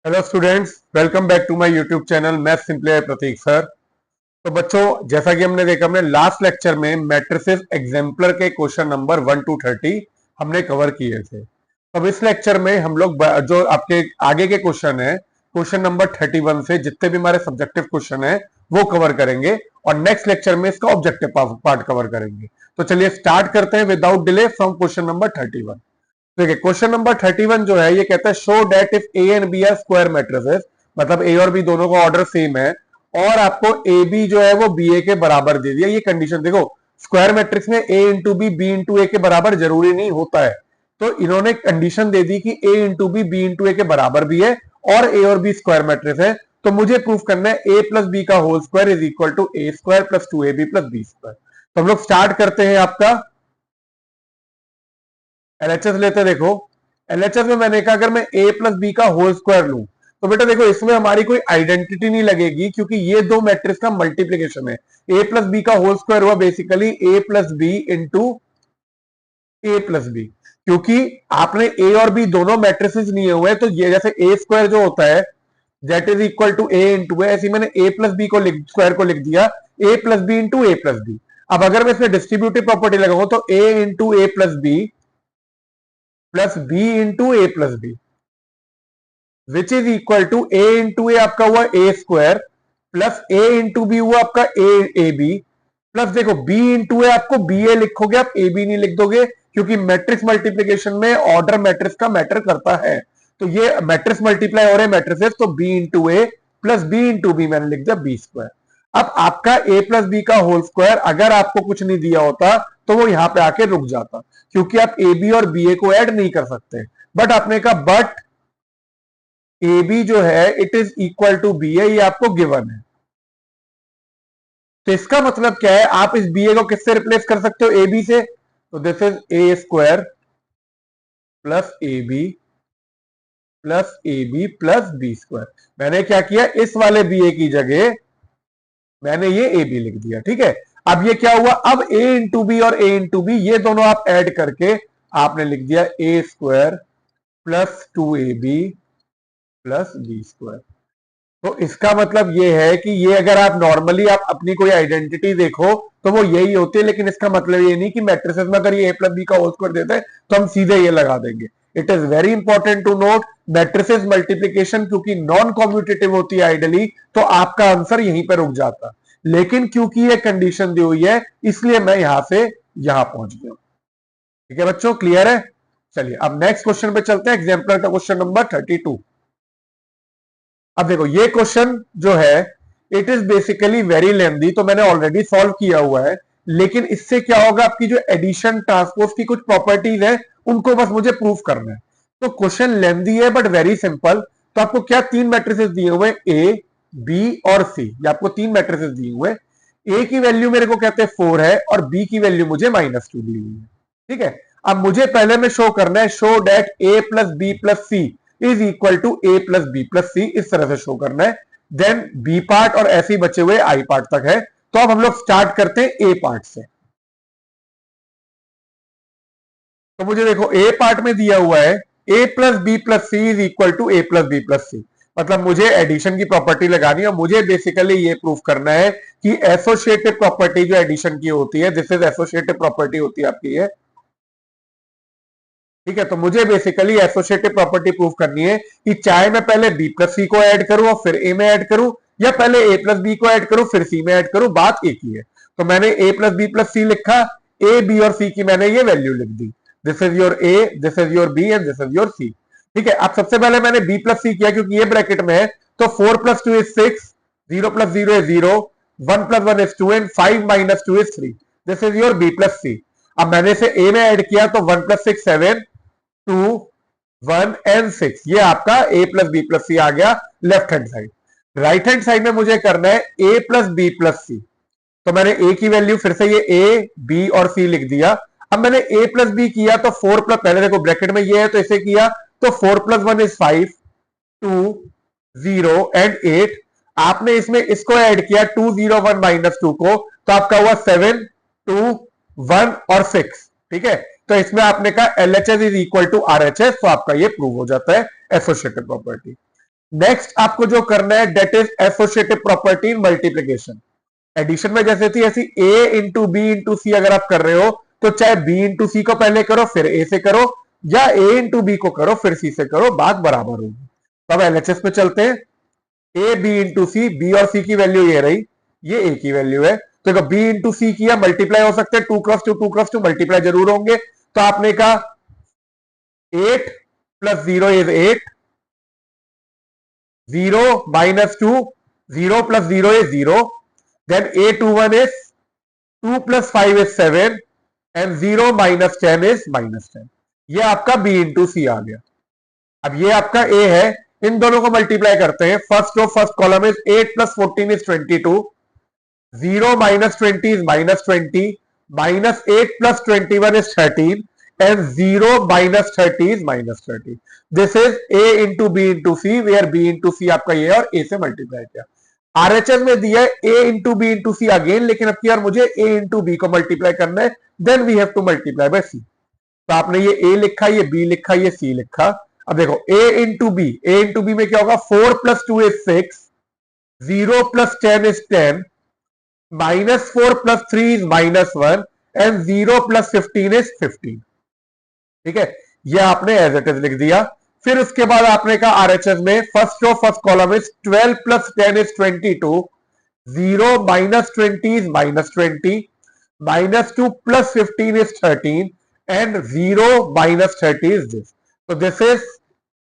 Hello students, welcome back to my YouTube channel math simply by Pratik sir. तो बच्चों, जैसा कि हमने देखा, हमने लास्ट लेक्चर में मैट्रिसेस एग्जाम्पलर के क्वेश्चन नंबर 1 to 30 हमने कवर किए थे। अब इस लेक्चर में हम लोग जो आपके आगे के क्वेश्चन है, क्वेश्चन नंबर 31 से जितने भी हमारे सब्जेक्टिव क्वेश्चन है वो कवर करेंगे और नेक्स्ट लेक्चर में इसका ऑब्जेक्टिव पार्ट कवर करेंगे। तो चलिए स्टार्ट करते हैं without delay from question number 31। देखिए, क्वेश्चन नंबर 31 जो है ये कहता है show that if A and B are square matrices, मतलब ए और बी दोनों का ऑर्डर सेम है और आपको ए बी जो है वो बी ए के बराबर दे दिया। ये कंडीशन देखो, स्क्वायर मैट्रिक्स में ए इंटू बी इंटू ए के बराबर जरूरी नहीं होता है, तो इन्होंने कंडीशन दे दी कि ए इंटू बी इंटू ए के बराबर भी है और ए और बी स्क्वायर मैट्रिक्स है। तो मुझे प्रूफ करना है ए प्लस बी का whole square is equal to A square plus 2ab plus B square. तो हम लोग स्टार्ट करते हैं आपका एलएचएस लेते। देखो, एलएचएस में मैंने कहा अगर मैं ए प्लस बी का होल स्क्वायर लूं तो बेटा देखो इसमें हमारी कोई आइडेंटिटी नहीं लगेगी क्योंकि ये दो मैट्रिक्स का मल्टीप्लीकेशन है। ए प्लस बी का होल स्क्वायर हुआ basically A plus B into A plus B, क्योंकि आपने ए और बी दोनों मैट्रिसेस लिए हुए हैं। तो ये जैसे ए स्क्वायर जो होता है that is equal to A into A, ऐसे मैंने ए प्लस बी को स्क्वायर को लिख दिया A plus B into A plus B. अब अगर मैं इसमें डिस्ट्रीब्यूटिव प्रॉपर्टी लगाऊं तो A into A plus B into A plus B which is equal to A into A आपका हुआ A square plus A into B हुआ आपका ए बी प्लस देखो बी इंटू ए आपको बी ए लिखोगे, आप ए बी नहीं लिख दोगे क्योंकि मैट्रिक्स मल्टीप्लीकेशन में ऑर्डर मैट्रिक्स का मैटर करता है। तो ये मैट्रिक्स मल्टीप्लाई हो रहे हैं मैट्रिसेस, तो B into A plus B into B मैंने लिख दिया बी स्क्वायर। अब आपका ए प्लस बी का होल स्क्वायर अगर आपको कुछ नहीं दिया होता तो वो यहां पे आके रुक जाता, क्योंकि आप ए बी और बी ए को ऐड नहीं कर सकते। बट आपने कहा बट ए बी जो है it is equal to B A, ये आपको गिवन है। तो इसका मतलब क्या है, आप इस बी ए को किससे रिप्लेस कर सकते हो, ए बी से। तो this is A square plus A B plus B square. मैंने क्या किया, इस वाले बी ए की जगह मैंने ये ए बी लिख दिया। ठीक है, अब ये क्या हुआ, अब ए इंटू बी और ए इंटू बी ये दोनों आप ऐड करके आपने लिख दिया A square plus 2ab plus B square. तो इसका मतलब ये है कि ये अगर आप नॉर्मली आप अपनी कोई आइडेंटिटी देखो तो वो यही होती है, लेकिन इसका मतलब ये नहीं कि मैट्रिसेस में अगर ये ए प्लस बी का होल स्क्वायर देते हैं तो हम सीधे ये लगा देंगे। It is very important to note, matrices multiplication क्योंकि नॉन कॉम्यूटेटिव होती है आइडली, तो आपका आंसर यहीं पर रुक जाता, लेकिन क्योंकि ये कंडीशन दी हुई है इसलिए मैं यहां से यहां पहुंच गया। ठीक है बच्चों, क्लियर है। चलिए अब नेक्स्ट क्वेश्चन पे चलते हैं, एग्जाम्पल का क्वेश्चन नंबर 32। अब देखो ये क्वेश्चन जो है it is basically very lengthy, तो मैंने ऑलरेडी सॉल्व किया हुआ है, लेकिन इससे क्या होगा, आपकी जो एडिशन ट्रांसपोज की कुछ प्रॉपर्टीज है उनको बस मुझे प्रूफ करना है। तो क्वेश्चन लेंथी है बट वेरी सिंपल। तो आपको क्या तीन मैट्रिसेस दिए हुए, ए बी और सी, ये आपको तीन मैट्रिसेस दिए हुए। ए की वैल्यू मेरे को कहते हैं 4 है और बी की वैल्यू मुझे -2 दी हुई है। ठीक है, अब मुझे पहले में शो करना है, show that A plus B plus C is equal to A plus B plus C, इस तरह से शो करना है। देन बी पार्ट और ऐसे ही बचे हुए आई पार्ट तक है। तो अब हम लोग स्टार्ट करते हैं ए पार्ट से। तो मुझे देखो ए पार्ट में दिया हुआ है A plus B plus C is equal to A plus B plus C, मतलब मुझे एडिशन की प्रॉपर्टी लगानी है। मुझे बेसिकली ये प्रूफ करना है कि एसोसिएटिव प्रॉपर्टी जो एडिशन की होती है, दिस इज एसोसिएटिव प्रॉपर्टी होती है आपकी ये। ठीक है, तो मुझे बेसिकली एसोसिएटिव प्रॉपर्टी प्रूफ करनी है कि चाहे मैं पहले बी प्लस सी को ऐड करूं और फिर ए में ऐड करूं, या पहले ए प्लस बी को ऐड करूं फिर सी में ऐड करूं, बात एक ही है। तो मैंने ए प्लस बी प्लस सी लिखा, ए बी और सी की मैंने ये वैल्यू लिख दी। This is your A, this is your B and this is your C. ठीक है, अब सबसे पहले मैंने बी प्लस सी किया क्योंकि ये ब्रैकेट में है, तो 4 plus 2 is 6, 0 plus 0 is 0, 1 plus 1 is 2 and 5 minus 2 is 3। This is your B plus C. अब मैंने इसे ए में ऐड किया तो 1 प्लस 6 7, 2 1 एंड 6, ये आपका ए प्लस बी प्लस सी आ गया left hand side. Right hand side में मुझे करना है ए प्लस बी प्लस सी। तो मैंने ए की वैल्यू फिर से ये ए बी और सी लिख दिया। अब मैंने ए प्लस बी किया तो 4 प्लस, पहले देखो ब्रैकेट में ये है तो इसे किया तो 4 प्लस 1 इज 5, 2 0 एंड 8। आपने इसमें इसको ऐड किया 2 0 1 माइनस 2 को, तो आपका हुआ 7 2 1 और 6। ठीक है, तो इसमें आपने कहा LHS is equal to RHS, तो आपका ये प्रूव हो जाता है एसोसिएटिव प्रॉपर्टी। नेक्स्ट आपको जो करना है that is associative property in multiplication. Addition में जैसे थी ऐसी A into B into C अगर आप कर रहे हो तो चाहे बी इंटू सी को पहले करो फिर ए से करो, या ए इंटू बी को करो फिर सी से करो, बात बराबर होगी। तो अब एलएचएस में चलते हैं। A B into C, B और सी की वैल्यू ये रही, ये ए की वैल्यू है। तो देखो बी इंटू सी किया, मल्टीप्लाई हो सकते हैं, 2x2 मल्टीप्लाई जरूर होंगे। तो आपने कहा 8 + 0 is 8, 0 - 2, 0 + 0 is 0, then A21 is 2 + 5 is 7 and 0 - 10 is -10। ये आपका B इंटू सी आ गया। अब ये आपका A है, इन दोनों को मल्टीप्लाई करते हैं। First row first column is 8 + 14 is 22, 0 - 20 is -20, -8 + 21 is 13 and 0 - 30 is -30। This is A into B into C, where B into C आपका ये और A से मल्टीप्लाई किया। आरएचएस में दिया है A into B into C again, लेकिन अब की यार मुझे A इंटू बी को मल्टीप्लाई करना है, then we have to multiply by C. तो आपने ये A लिखा, ये B लिखा, ये C लिखा। अब देखो A into B, A into B में क्या होगा, 4 + 2 is 6, 0 + 10 is 10, -4 + 3 is -1 and 0 + 15 is 15। ठीक है, ये आपने एज इट इज लिख दिया। फिर उसके बाद आपने कहा आरएचएस में first row first column is 12 + 10 is 22, 0 - 20 is -20, -2 + 15 is 13 and 0 - 30 is this। तो दिस इज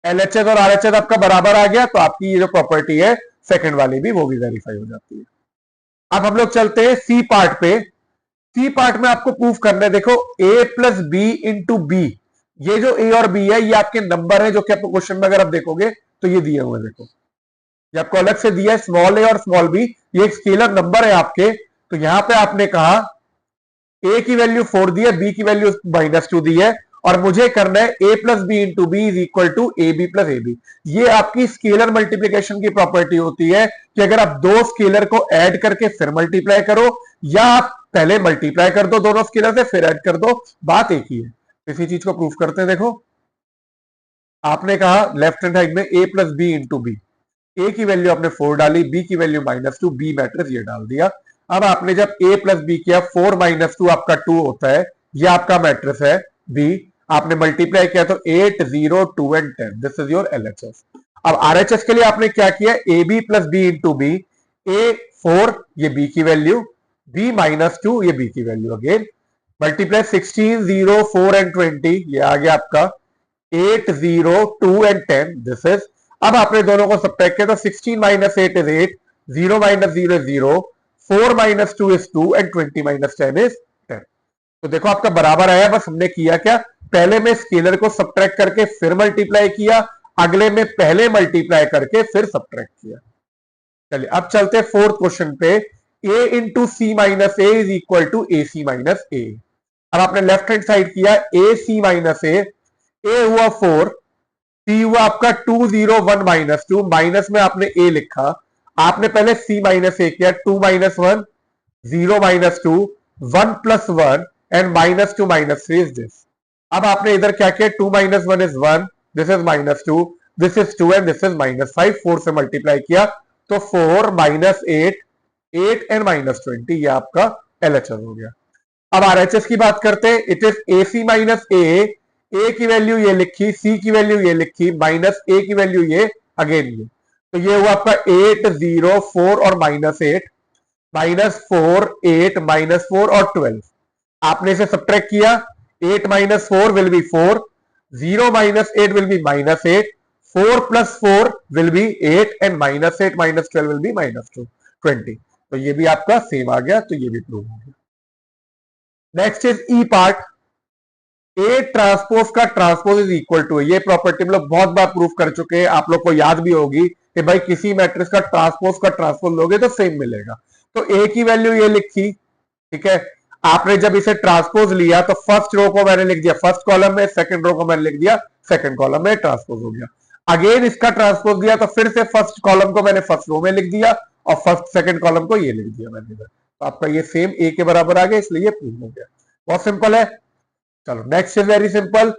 एलएचएस और आरएचएस आपका बराबर आ गया, तो आपकी ये जो प्रॉपर्टी है सेकंड वाली भी वो भी वेरीफाई हो जाती है। अब हम लोग चलते हैं सी पार्ट पे। सी पार्ट में आपको प्रूफ करना है, देखो a + b इंटू बी, ये जो a और b है ये आपके नंबर है जो कि आपको क्वेश्चन में अगर आप देखोगे तो ये दिए हुए हैं। देखो ये आपको अलग से दिया है, स्मॉल a और स्मॉल b, ये एक स्केलर नंबर है आपके। तो यहां पे आपने कहा a की वैल्यू 4 दी है, b की वैल्यू -2 दी है, और मुझे करना है a + b into B is equal to ab + ab। ये आपकी स्केलर मल्टीप्लीकेशन की प्रॉपर्टी होती है कि अगर आप दो स्केलर को ऐड करके फिर मल्टीप्लाई करो, या आप पहले मल्टीप्लाई कर दो दोनों स्केलर से फिर ऐड कर दो, बात एक ही है। इसी चीज को प्रूफ करते हैं। देखो आपने कहा लेफ्ट हैंड साइड में a + b इंटू बी, ए की वैल्यू आपने 4 डाली, बी की वैल्यू -2, बी मैट्रिक्स ये डाल दिया। अब आपने जब a + b किया, 4 - 2 आपका 2 होता है, ये आपका मैट्रिक्स है बी। आपने मल्टीप्लाई किया तो 8, 0, 2 and 10, this is your LHS. अब आरएचएस के लिए आपने क्या किया, A B + b into B, A 4 ये b की वैल्यू, b -2 ये b की वैल्यू, अगेन मल्टीप्लाई 16, 0, 4 and 20, ये आ गया आपका 8, 0, 2 and 10, दिस इज। अब आपने दोनों को सब्ट्रैक्ट किया तो 16 - 8 is 8, 0 - 0 is 0, 4 - 2 is 2 and 20 - 10 is 10। तो देखो आपका बराबर आया, बस हमने किया क्या, पहले में स्केलर को सब्ट्रैक्ट करके फिर मल्टीप्लाई किया, अगले में पहले मल्टीप्लाई करके फिर सब्ट्रैक्ट किया। चलिए अब चलते हैं फोर्थ क्वेश्चन पे। a into C minus A is equal to A C minus A. अब आपने लेफ्ट हैंड साइड किया ए सी माइनस ए हुआ 4, सी हुआ आपका 2, 0, 1 -2, माइनस में आपने ए लिखा, आपने पहले सी माइनस ए किया, 2 - 1, 0 - 2, 1 + 1 एंड -2 - 3 इज दिस। अब आपने इधर क्या किया, 2 - 1 is 1, this is -2, this is 2 and this is -5, 4 से मल्टीप्लाई किया तो 4 - 8, 8 एंड -20, ये आपका एलएचएस हो गया। अब आरएचएस की बात करते हैं, it is A C minus A की वैल्यू ये लिखी, सी की वैल्यू ये लिखी, माइनस ए की वैल्यू ये, अगेन ये, तो ये हुआ आपका 8, 0, 4 और -8, -4, 8, -4 और 12। आपने इसे सब्ट्रैक्ट किया, 8 - 4 will be 4, 0 - 8 will be -8, 4 + 4 will be 8 and -8 - 12 will be -20। तो ये भी आपका सेम आ गया, तो ये भी प्रूव हो गया। Next is E part. A transpose का ट्रांसपोज इज इक्वल टू, ये प्रॉपर्टी हम लोग बहुत बार प्रूफ कर चुके हैं, आप लोग को याद भी होगी कि भाई किसी मैट्रिक्स का ट्रांसपोज लोगे तो सेम मिलेगा। तो ए की वैल्यू ये लिखी, ठीक है, आपने जब इसे ट्रांसपोज लिया तो फर्स्ट रो को मैंने लिख दिया फर्स्ट कॉलम में, सेकंड रो को मैंने लिख दिया सेकंड कॉलम में, ट्रांसपोज हो गया। अगेन इसका ट्रांसपोज दिया तो फिर से फर्स्ट कॉलम को मैंने फर्स्ट रो में लिख दिया और फर्स्ट सेकंड कॉलम को ये लिख दिया मैंने इधर। तो आपका ये सेम ए के बराबर आ गया, इसलिए प्रूव हो गया। बहुत सिंपल है। चलो next is very simple,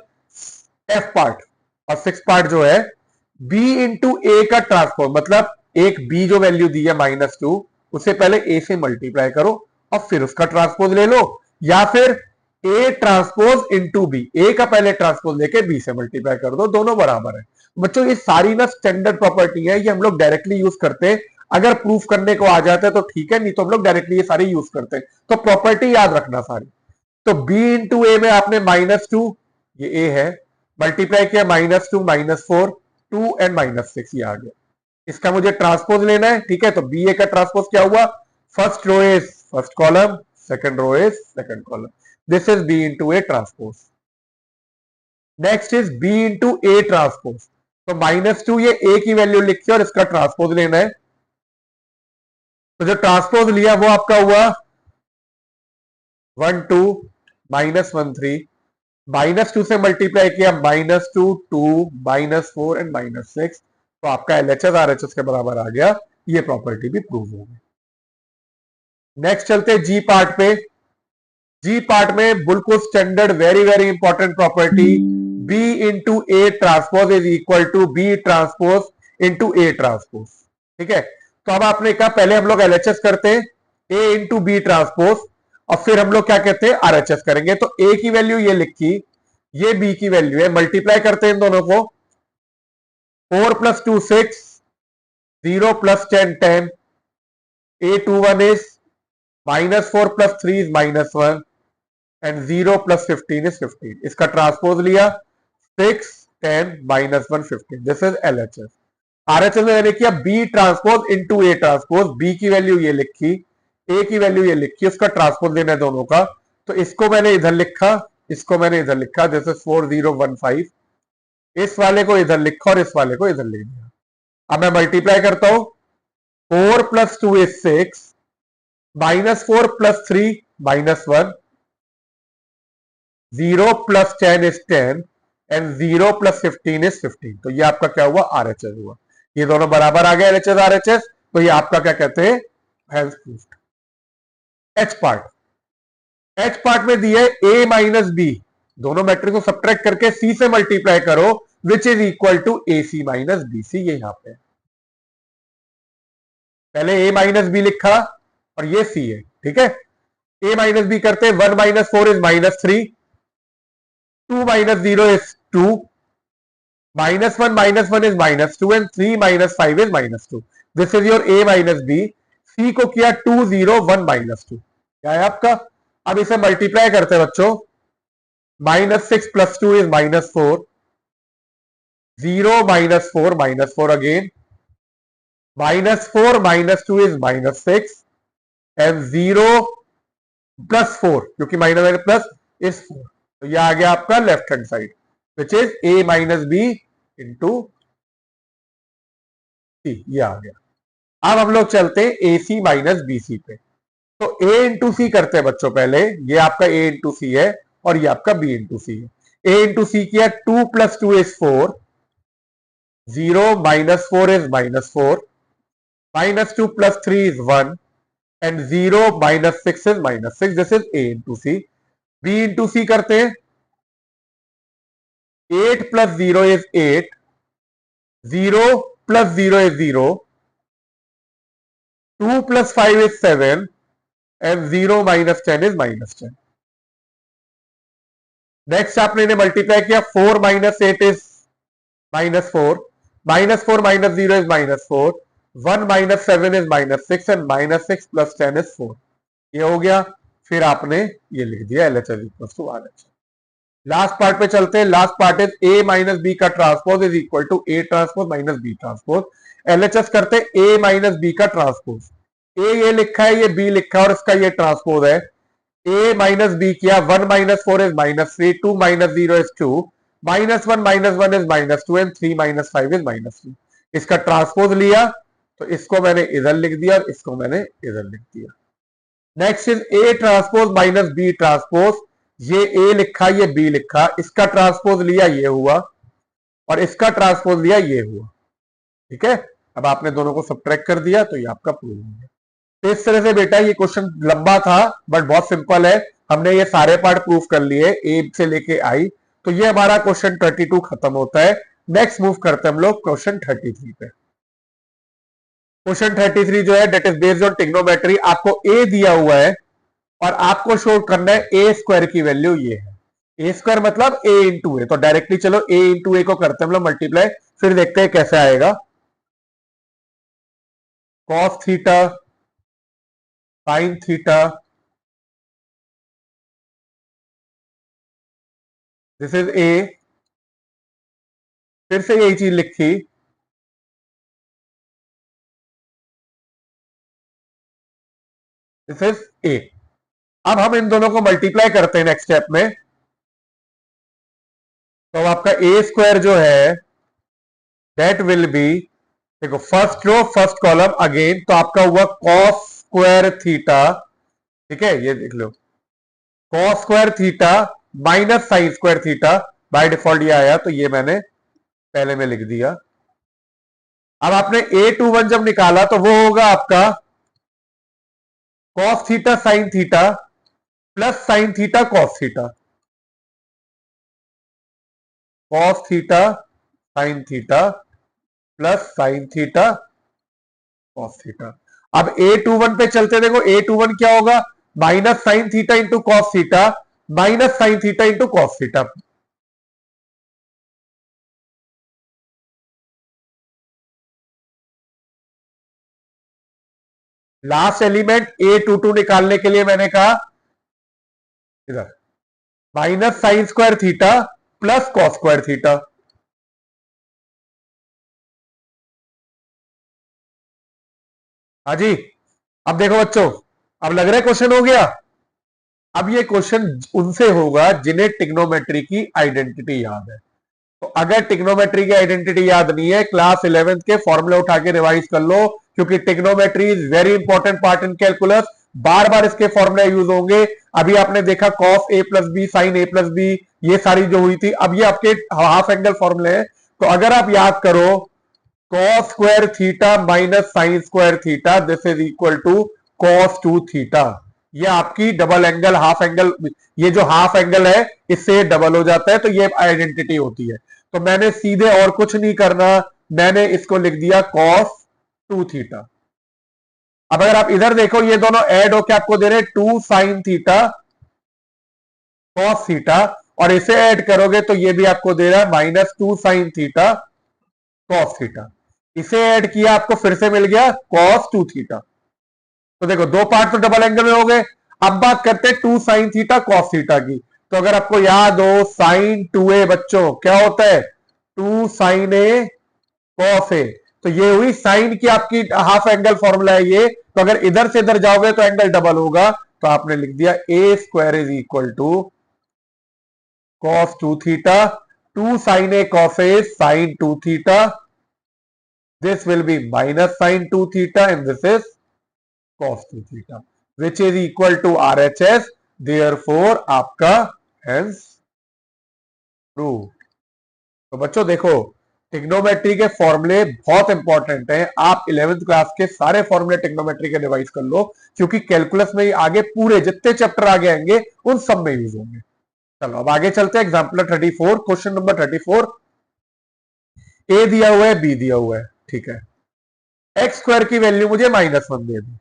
F part और सिक्स पार्ट जो है, बी इंटू ए का ट्रांसपोज, मतलब एक बी जो वैल्यू दी है -2, उसे पहले ए से मल्टीप्लाई करो और फिर उसका ट्रांसपोज ले लो, या फिर ए ट्रांसपोज इंटू बी, ए का पहले ट्रांसपोज लेके बी से मल्टीप्लाई कर दो, दोनों बराबर है। बच्चों ये सारी ना स्टैंडर्ड प्रॉपर्टी है, ये हम लोग डायरेक्टली यूज करते हैं, अगर प्रूफ करने को आ जाता है तो ठीक है, नहीं तो हम लोग डायरेक्टली ये सारी यूज करते हैं। तो प्रॉपर्टी याद रखना सारी। तो b इंटू ए में आपने -2, ये a है, मल्टीप्लाई किया -2 -4 2 एंड -6, ये आ गया। इसका मुझे ट्रांसपोज लेना है, ठीक है। तो बी ए का ट्रांसपोज क्या हुआ, first row is first column, second row is second column, this is B into A transpose. Next is B into A transpose, तो -2 ये ए की वैल्यू लिखी और इसका ट्रांसपोज लेना है। तो जो ट्रांसपोज लिया वो आपका हुआ 1 2 -1 3, -2 से मल्टीप्लाई किया -2 2 -4 एंड -6, तो आपका एलएचएस आरएचएस के बराबर आ गया। ये प्रॉपर्टी भी प्रूव हो गई। नेक्स्ट चलते हैं जी पार्ट पे। जी पार्ट में बिल्कुल standard very very important property, B into A transpose is equal to B transpose into A transpose, ठीक है। तो अब आपने कहा पहले हम लोग एलएचएस करते हैं ए इंटू बी ट्रांसपोज, और फिर हम लोग क्या कहते हैं आरएचएस करेंगे। तो ए की वैल्यू ये लिखी, ये बी की वैल्यू है, मल्टीप्लाई करते हैं इन दोनों को, 4 + 2 6, 0 + 10 10, A21 is -4 + 3 is -1 and 0 + 15 is 15। इसका ट्रांसपोज लिया 6 10 -1 15, दिस इज एलएचएस। आरएचएस में मैंने किया B transpose into A transpose, B की वैल्यू ये लिखी, ए की वैल्यू ये लिखी, उसका ट्रांसपोज लेना है दोनों का। तो इसको मैंने इधर लिखा, इसको मैंने इधर लिखा, दिस इज 4015, इस वाले को इधर लिखा और इस वाले को इधर लिख दिया। अब मैं मल्टीप्लाई करता हूं, 4 + 2 is 6, -4 + 3 -1, 0 + 10 is 10 एंड 0 + 15 is 15। तो ये आपका क्या हुआ, आरएचएस हुआ। ये दोनों बराबर आ गए एलएचएस आरएचएस, तो ये आपका क्या कहते हैं, hence proved. H part, H part में दिए a माइनस बी, दोनों मैट्रिक्स को सब्ट्रैक्ट करके c से मल्टीप्लाई करो, which is equal to AC minus BC। ये यहां पे पहले a माइनस बी लिखा और ये c है, ठीक है। a माइनस बी करते 1 - 4 is -3, 2 - 0 is 2, -1 - 1 is -2 and 3 - 5 is -2। This is your a minus B. c को किया 2 0 1 -2, क्या है आपका। अब इसे मल्टीप्लाई करते हैं बच्चों, -6 + 2 is -4, 0 -4 -4 अगेन, -4 - 2 is -6 एंड 0 + 4, क्योंकि माइनस प्लस इज 4। तो यह आ गया आपका left hand side, which is a minus B into C, ये आ गया। अब हम लोग चलते हैं AC माइनस BC पे। तो A इंटू सी करते हैं बच्चों पहले, ये आपका A इंटू सी है और ये आपका B इंटू सी है। A इंटू सी किया, 2 + 2 is 4, 0 - 4 is -4, -2 + 3 is 1 and 0 - 6 is -6, this is A into C. B into C करते हैं, 8 + 0 is 8, 0 + 0 is 0, 2 + 5 is 7 and 0 - 10 is -10। Next आपने इन्हें मल्टीप्लाई किया, 4 - 8 is -4, -4 - 0 is -4, 1 - 7 is -6 and -6 + 10 is 4। ये हो गया। फिर आपने ये लिख दिया LHS = RHS। लास्ट पार्ट पे चलते हैं। Last part is A minus B का transpose is equal to A transpose minus B transpose. LHS करते A माइनस बी का ट्रांसपोज, A ये लिखा है, ये B लिखा है और इसका ये ट्रांसपोज है। A माइनस बी किया, 1 - 4 is -3, 2 - 0 is 2, -1 - 1 is -2 and 3 - 5 is -3। इसका ट्रांसपोज लिया, तो इसको मैंने इधर लिख दिया और इसको मैंने इधर लिख दिया। Next is A transpose minus B transpose, ये A लिखा, ये B लिखा, इसका ट्रांसपोज लिया ये हुआ और इसका ट्रांसपोज लिया ये हुआ, ठीक है। अब आपने दोनों को सब्ट्रैक्ट कर दिया, तो ये आपका प्रूव हो गया। तो इस तरह से बेटा ये क्वेश्चन लंबा था बट बहुत सिंपल है, हमने ये सारे पार्ट प्रूव कर लिए A से लेके I। तो ये हमारा क्वेश्चन 32 खत्म होता है। नेक्स्ट मूव करते हैं हम लोग क्वेश्चन 33 पे। क्वेश्चन 33 जो है that is based on trigonometry. आपको ए दिया हुआ है और आपको शो करना है ए स्क्वायर की वैल्यू ये है। ए स्क्वायर मतलब ए इंटू ए, तो डायरेक्टली चलो ए इंटू ए को करते हैं हम लोग मल्टीप्लाई, फिर देखते हैं कैसे आएगा। Cos theta sine theta, this is ए, फिर से यही चीज लिखी, दिस इज ए। अब हम इन दोनों को मल्टीप्लाई करते हैं नेक्स्ट स्टेप में, तो आपका ए स्क्वायर जो है दैट विल बी, देखो first row first column again, तो आपका हुआ कॉस स्क्वायर थीटा, ठीक है ये देख लो, cos square theta minus sine square theta, by default ये आया तो ये मैंने पहले में लिख दिया। अब आपने A21 जब निकाला तो वो होगा आपका cos theta sine theta plus sine theta cos theta, cos theta sine theta plus sine theta cos theta. अब A21 पे चलते, देखो A21 क्या होगा, minus sine theta into cos theta minus sine theta into cos theta. Last element A22 निकालने के लिए मैंने कहा इधर minus sine square theta plus cos square theta. हाँ जी, अब देखो बच्चों, अब लग रहा है क्वेश्चन हो गया। अब ये क्वेश्चन उनसे होगा जिन्हें टिग्नोमेट्री की आइडेंटिटी याद है। तो अगर टिग्नोमेट्री की आइडेंटिटी याद नहीं है, क्लास 11th के फॉर्मूले उठा के रिवाइज कर लो, क्योंकि trigonometry is very important part in calculus. बार बार इसके फॉर्मूले यूज होंगे। अभी आपने देखा cos A plus B sine A plus B, ये सारी जो हुई थी, अब ये आपके हाफ एंगल फॉर्मूले हैं। तो अगर आप याद करो cos square theta minus sine square theta this is equal to cos 2 theta. ये आपकी डबल एंगल हाफ एंगल, ये जो हाफ एंगल है इससे डबल हो जाता है, तो ये आइडेंटिटी होती है। तो मैंने सीधे और कुछ नहीं करना, मैंने इसको लिख दिया कॉस 2 थीटा। अब अगर आप इधर देखो ये दोनों ऐड होकर आपको दे रहे 2 साइन थीटा कॉस थीटा, और इसे ऐड करोगे तो ये भी आपको दे रहा है minus 2 sine theta cos theta. इसे ऐड किया आपको फिर से मिल गया कॉस 2 थीटा। तो देखो दो पार्ट तो डबल एंगल में हो गए। अब बात करते हैं 2 साइन थीटा कॉस थीटा की। तो अगर आपको याद हो साइन 2a बच्चों क्या होता है, 2 साइन ए कॉस ए, तो ये हुई साइन की आपकी हाफ एंगल फॉर्मूला है ये। तो अगर इधर से इधर जाओगे तो एंगल डबल होगा, तो आपने लिख दिया A square is equal to cos 2 theta, 2 sine A cos A sine 2 theta, this will be minus sine 2 theta and this is cos 2 theta which is equal to RHS, therefore आपका hence true। तो बच्चों देखो trigonometry के फॉर्मूले बहुत important हैं। आप 11th class के सारे फॉर्मूले टिग्नोमेट्री के रिवाइज कर लो, क्योंकि कैलकुलस में आगे पूरे जितने चैप्टर आगे आएंगे उन सब में यूज होंगे। चलो अब आगे चलते हैं एग्जाम्पल 34, क्वेश्चन नंबर 34। ए दिया हुआ है बी दिया हुआ है, ठीक है। एक्स स्क्वायर की वैल्यू मुझे -1 दे दी,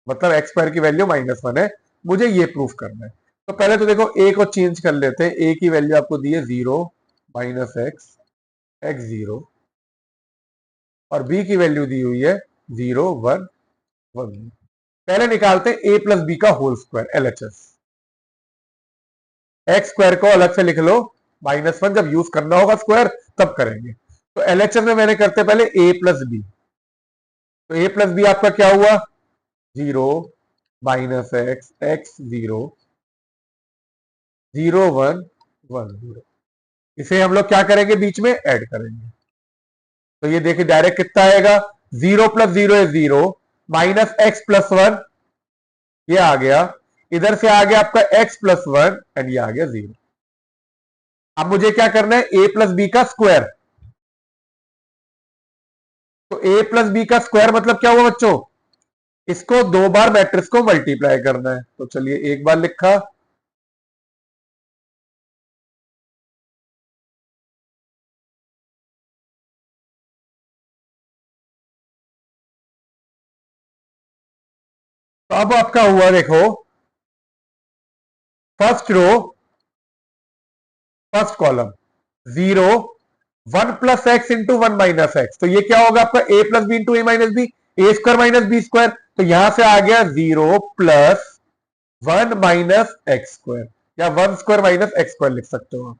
मतलब एक्स स्क्वायर की वैल्यू -1 है, मुझे ये प्रूफ करना है। तो पहले तो देखो ए को चेंज कर लेते हैं। ए की वैल्यू आपको दी है 0 माइनस एक्स एक्स 0, और बी की वैल्यू दी हुई है 0 1 1। पहले निकालते हैं ए प्लस बी का whole square LHS. X square को अलग से लिख लो, -1 जब यूज करना होगा स्क्वायर तब करेंगे। तो एलएचएस में मैंने करते पहले ए प्लस बी, तो ए प्लस बी आपका क्या हुआ 0 माइनस एक्स एक्स 0 0 1 1 0। इसे हम लोग क्या करेंगे, बीच में ऐड करेंगे। तो ये देखिए डायरेक्ट कितना आएगा, 0 प्लस 0 है 0, माइनस एक्स प्लस 1 ये आ गया, इधर से आ गया आपका x प्लस 1 एंड ये आ गया 0। अब मुझे क्या करना है, a प्लस बी का स्क्वायर। तो a प्लस बी का स्क्वायर मतलब क्या हुआ बच्चों, इसको 2 बार मैट्रिक्स को मल्टीप्लाई करना है। तो चलिए एक बार लिखा, तो अब आपका हुआ देखो, first row first column 0 1 plus X into 1 minus X, तो ये क्या होगा आपका A plus B into A minus B, A square minus B square, तो यहां से आ गया 0 प्लस 1 माइनस एक्स स्क्वायर, या 1 स्क्वायर माइनस एक्स स्क्वायर लिख सकते हो आप।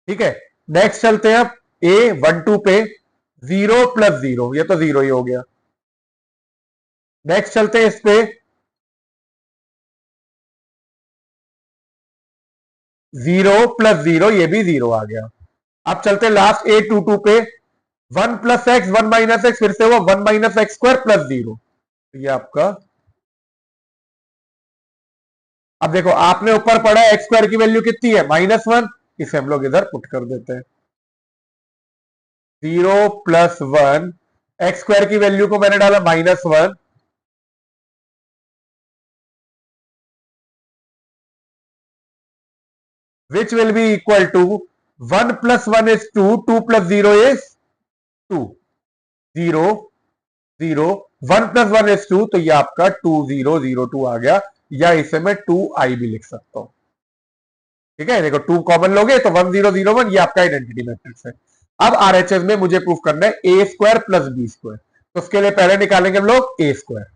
ठीक है, नेक्स्ट चलते हैं अब ए 1 2 पे, 0 प्लस 0, ये तो 0 ही हो गया। नेक्स्ट चलते हैं इस पे 0 प्लस 0, ये भी 0 आ गया। अब चलते हैं लास्ट ए 2 पे, 1 प्लस एक्स 1 माइनस एक्स, फिर से वो 1 माइनस एक्स स्क्वायर प्लस 0, ये आपका। अब देखो आपने ऊपर पढ़ा एक्स स्क्वायर की वैल्यू कितनी है -1, इसे हम लोग इधर पुट कर देते हैं। 0 प्लस 1, एक्स स्क्वायर की वैल्यू को मैंने डाला -1, which will be equal to 1 plus 1 is 2, 2 plus 0 is 2, 0 0, 1 plus 1 is 2, तो ये आपका 2002 आ गया, या इसे मैं 2i भी लिख सकता हूं। ठीक है, देखो 2 कॉमन लोगे तो 1001, ये आपका आइडेंटिटी मैट्रिक्स है। अब आरएचएस में मुझे प्रूफ करना है A square plus B square, तो उसके लिए पहले निकालेंगे हम लोग A square.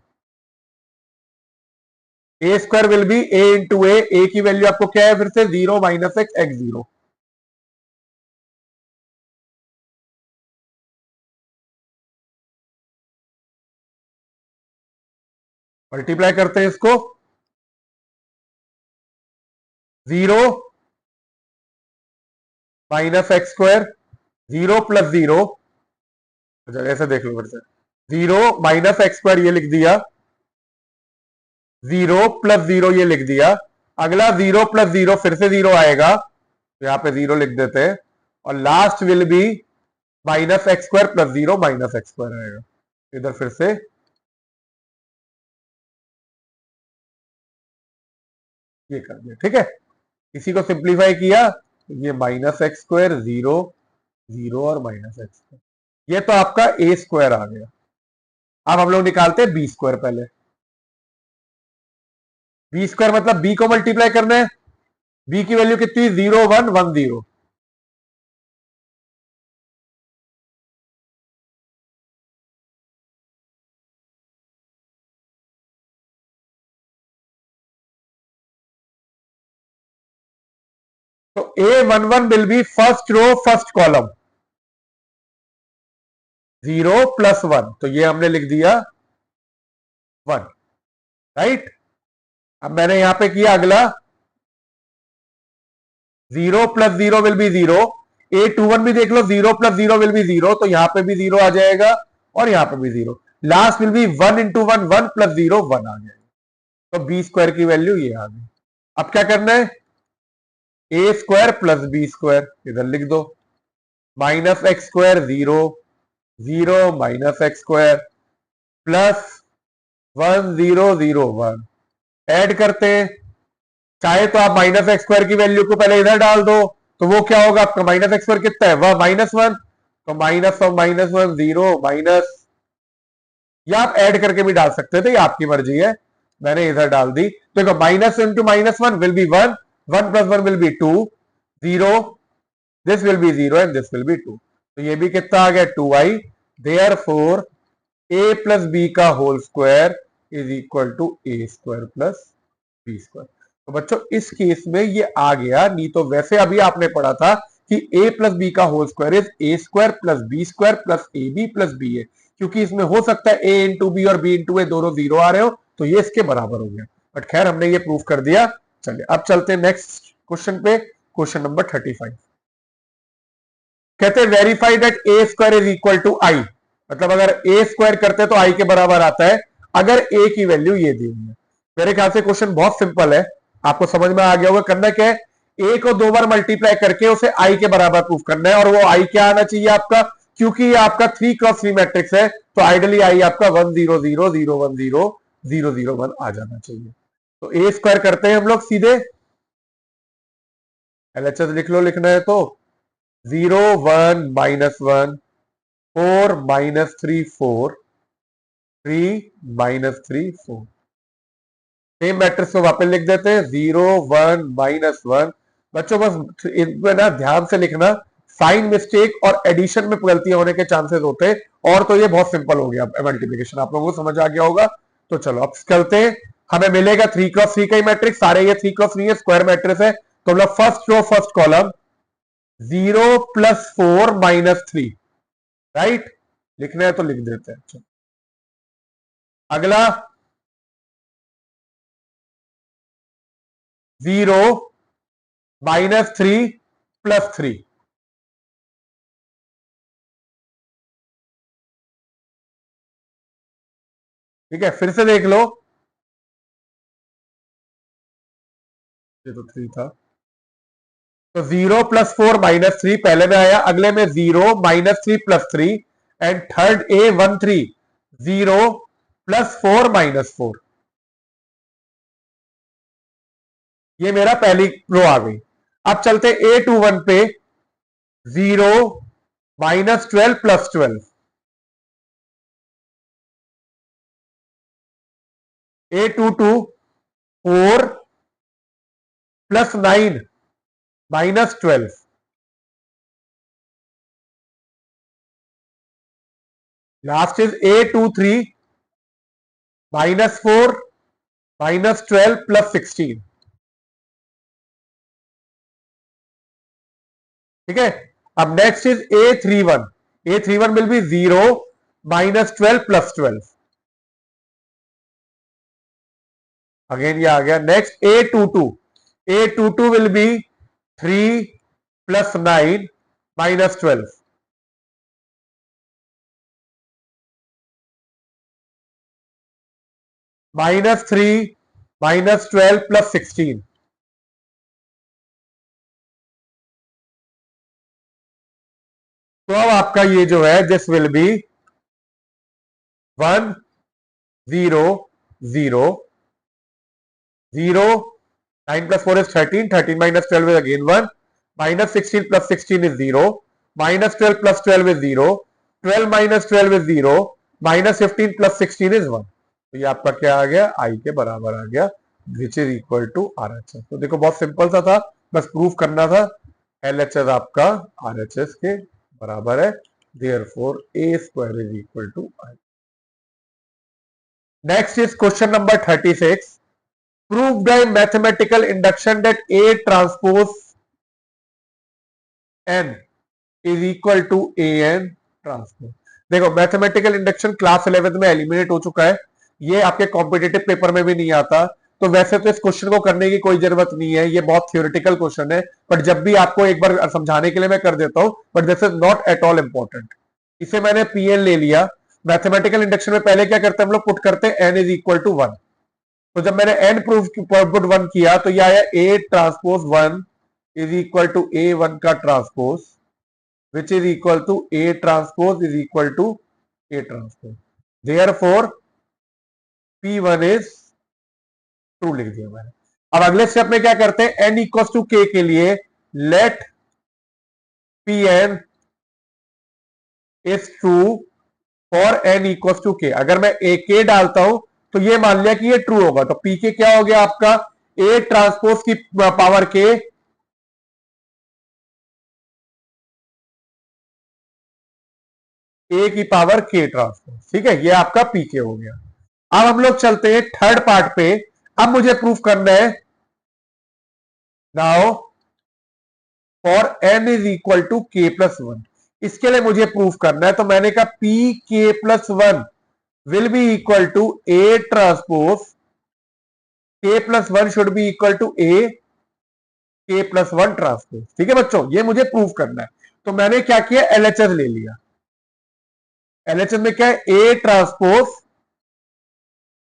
A square will be A into A की वैल्यू आपको क्या है फिर से 0 माइनस एक्स एक्स 0, मल्टीप्लाई करते हैं इसको, 0 माइनस एक्स स्क्वायर, 0 प्लस 0, अच्छा ऐसे देख लो फिर से, 0 माइनस एक्स स्क्वायर ये लिख दिया, 0 प्लस 0 ये लिख दिया, अगला 0 प्लस 0 फिर से 0 आएगा, तो यहां पे 0 लिख देते हैं, और last will be minus X square plus 0 minus X square आएगा, इधर फिर से ये कर दिया। ठीक है, इसी को सिंप्लीफाई किया, ये माइनस एक्स स्क्वायर 0 0 और माइनस एक्स स्क्वायर, ये तो आपका ए स्क्वायर आ गया। अब हम लोग निकालते हैं बी स्क्वायर पहले। बी स्क्वायर मतलब बी को मल्टीप्लाई करना है, बी की वैल्यू कितनी 0 1 1 0, तो A11 will be first row first column 0 plus 1, तो ये हमने लिख दिया 1, राइट। अब मैंने यहां पे किया अगला 0 प्लस 0 विल बी 0, A21 भी देख लो 0 प्लस 0 विल बी 0, तो यहां पे भी 0 आ जाएगा और यहां पे भी 0, last will be 1 into 1 1 plus 0 1 आ जाएगा, तो बी स्क्वायर की वैल्यू ये आ गई। अब क्या करना है, A square plus B square इधर लिख दो, minus X square 0 0 minus X square plus 1 0 0 1, add करते हैं, चाहे तो आप माइनस एक्स स्क्वायर की वैल्यू को पहले इधर डाल दो, तो वो क्या होगा आपका माइनस एक्स स्क्वायर कितना है वह -1, तो माइनस ऑफ -1 0 माइनस, या आप ऐड करके भी डाल सकते थे, ये आपकी मर्जी है, मैंने इधर डाल दी। तो देखो minus into -1 will be 1, 1 plus 1 will be 2, 0, this will be 0 and this will be 2, तो ये भी कितना आ गया 2i, therefore A plus B का whole square is equal to A square plus B square. तो बच्चों इस केस में ये आ गया, नहीं तो वैसे अभी आपने पढ़ा था कि a प्लस बी का whole square is A square plus B square plus A B plus B है, क्योंकि इसमें हो सकता है a इंटू बी और b इंटू ए दोनों 0 आ रहे हो, तो ये इसके बराबर हो गया, बट खैर हमने ये प्रूव कर दिया। चलिए अब चलते हैं नेक्स्ट क्वेश्चन पे, क्वेश्चन नंबर 35। कहते हैं verify that A square is equal to I, मतलब अगर ए स्क्वायर करते तो आई के बराबर आता है, अगर ए की वैल्यू ये दी हुई है। मेरे ख्याल से क्वेश्चन बहुत सिंपल है, आपको समझ में आ गया होगा। करना क्या है, ए को 2 बार मल्टीप्लाई करके उसे आई के बराबर प्रूफ करना है, और वो आई क्या आना चाहिए आपका, क्योंकि ये आपका 3x3 मैट्रिक्स है, तो आइडियली आई आपका 1 0 0 0 1 0 0 0 1 आ जाना चाहिए। तो ए स्क्वायर करते हैं हम लोग सीधे, एलएचएस लिख लो, लिखना है तो 0 1 -1 4 -3 4 3 -3 4, सेम मैट्रिक्स को वापस लिख देते हैं, 0 1 -1। बच्चों बस इनमें ना ध्यान से लिखना, साइन मिस्टेक और एडिशन में गलतियां होने के चांसेस होते हैं, और तो ये बहुत सिंपल हो गया मल्टीप्लिकेशन, आप लोगों को समझ आ गया होगा। तो चलो अब चलते हैं, हमें मिलेगा 3x3 का ही मैट्रिक्स, सारे ये 3x3 है, स्क्वायर मैट्रिक्स है। तो मतलब first row first column 0 + 4 - 3, right, लिखना है तो लिख देते हैं। अगला 0 -3 + 3, ठीक है, फिर से देख लो, ये तो 3 था। तो 0 + 4 - 3 पहले में आया, अगले में 0 -3 + 3, एंड थर्ड A13 0 + 4 - 4, ये मेरा पहली रो आ गई। अब चलते A21 पे, 0 -12 + 12, A22 4 + 9 - 12, लास्ट इज A23 -4 -12 + 16, ठीक है। अब next is A31 will be 0 -12 + 12, again ये आ गया। Next A22 will be 3 + 9 - 12, -3 -12 + 16। तो अब आपका ये जो है, this will be 1 0 0 0, 9 + 4 is 13, 13 - 12 is again 1, -16 + 16 is 0, -12 + 12 is 0, 12 - 12 is 0, -15 + 16 is 1। तो ये आपका क्या आ गया, आई के बराबर आ गया, which is equal to RHS। तो देखो बहुत सिंपल सा था, बस प्रूफ करना था, LHS आपका RHS के बराबर है, therefore A² is equal to I। Next is question number 36, prove by mathematical induction that A transpose N is equal to AN transpose. देखो मैथमेटिकल इंडक्शन क्लास 11 में एलिमिनेट हो चुका है, ये आपके कॉम्पिटिटिव पेपर में भी नहीं आता, तो वैसे तो इस क्वेश्चन को करने की कोई जरूरत नहीं है, ये बहुत थियोरिटिकल क्वेश्चन है, बट जब भी आपको एक बार समझाने के लिए मैं कर देता हूं, but this is not at all important. इसे मैंने PN ले लिया। मैथमेटिकल इंडक्शन में पहले क्या करते हैं हम लोग, पुट करते हैं N इज इक्वल टू 1। तो जब मैंने N प्रूफ पुट 1 किया, तो ये आया A transpose 1 is equal to A1 का transpose, which is equal to A transpose is equal to A transpose, therefore P1 is true लिख दिया मैंने। अब अगले स्टेप में क्या करते हैं, N इक्वल टू K के लिए let Pn is true for N equal to K। अगर मैं A K डालता हूं तो ये मान लिया कि ये ट्रू होगा, तो P के क्या हो गया आपका, A ट्रांसपोज की पावर K A की पावर K ट्रांसपोज, ठीक है, ये आपका P के हो गया। अब हम लोग चलते हैं थर्ड पार्ट पे। अब मुझे प्रूफ करना है, now for N is equal to K + 1, इसके लिए मुझे प्रूफ करना है, तो मैंने कहा PK + 1 will be equal to A transpose K + 1 should be equal to A K + 1 transpose, ठीक है बच्चों, ये मुझे प्रूफ करना है। तो मैंने क्या किया, LHS ले लिया। LHS में क्या है, A ट्रांसपोज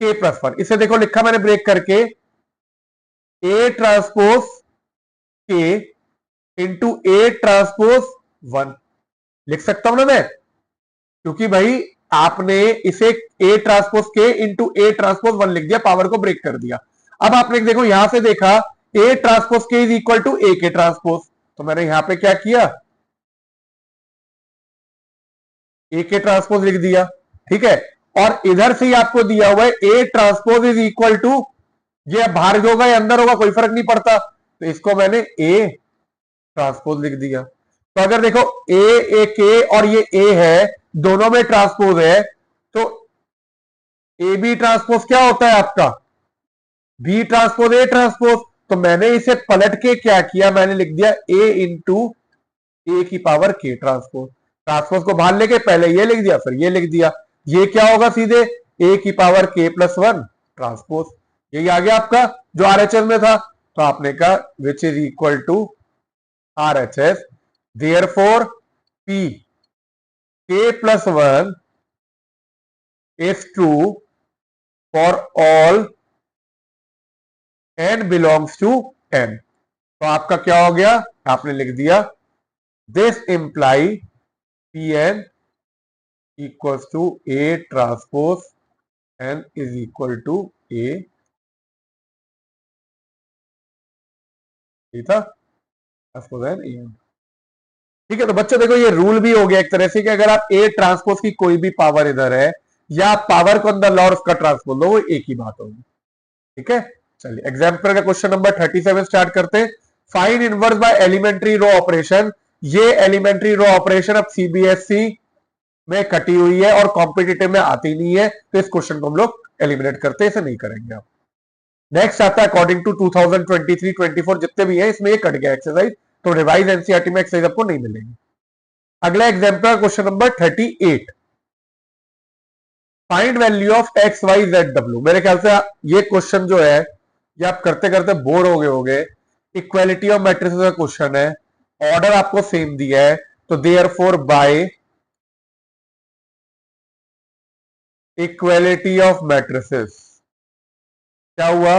K + 1, इसे देखो लिखा मैंने ब्रेक करके, A transpose K into A transpose 1 लिख सकता हूं ना मैं, क्योंकि भाई आपने इसे A transpose K into A transpose 1 लिख दिया, पावर को ब्रेक कर दिया। अब आपने देखो यहां से देखा A transpose K is equal to A के ट्रांसपोज, तो मैंने यहां पे क्या किया, A के ट्रांसपोज लिख दिया, ठीक है। और इधर से ही आपको दिया हुआ है A transpose is equal to ये अब बाहर होगा या अंदर होगा कोई फर्क नहीं पड़ता, तो इसको मैंने ए ट्रांसपोज लिख दिया। तो अगर देखो ए के और ये ए है, दोनों में ट्रांसपोज है, तो ए बी ट्रांसपोज क्या होता है आपका, बी ट्रांसपोज ए ट्रांसपोज। तो मैंने इसे पलट के क्या किया, मैंने लिख दिया ए इंटू ए की पावर के ट्रांसपोज। ट्रांसपोज को बाहर लेके पहले ये लिख दिया फिर ये लिख दिया। ये क्या होगा, सीधे ए की power K plus one transpose. यही आ गया आपका जो आरएचएस में था। तो आपने कहा which is equal to RHS, therefore P K plus 1 is true for all n belongs to n। तो आपका क्या हो गया, आपने लिख दिया this imply Pn equals to A transpose n is equal to A। ठीक था, ठीक है। तो बच्चों देखो ये रूल भी हो गया एक तरह से कि अगर आप ए ट्रांसपोज की कोई भी पावर इधर है या आप पावर को अंदर लॉ उसका ट्रांसपोज लो, वो एक ही बात होगी। ठीक है, चलिए एग्जाम्पल का क्वेश्चन नंबर 37 स्टार्ट करते हैं। Find inverse by elementary row operation. ये एलिमेंट्री रो ऑपरेशन अब सीबीएसई में कटी हुई है और कॉम्पिटिटिव में आती नहीं है, तो इस क्वेश्चन को हम लोग एलिमिनेट करते हैं, इसे नहीं करेंगे आप। नेक्स्ट आता है अकॉर्डिंग टू 2023-24 जितने भी है इसमें ये कट गया एक्सरसाइज, तो रिवाइज एनसीईआरटी में एक्सरसाइज आपको नहीं मिलेगी। अगला example question number 38। Find value of X Y Z W. मेरे ख्याल से ये क्वेश्चन जो है ये आप करते करते बोर हो गए होंगे। इक्वालिटी ऑफ मैट्रिसेस का क्वेश्चन है, ऑर्डर आपको सेम दिया है, तो therefore by equality of matrices क्या हुआ,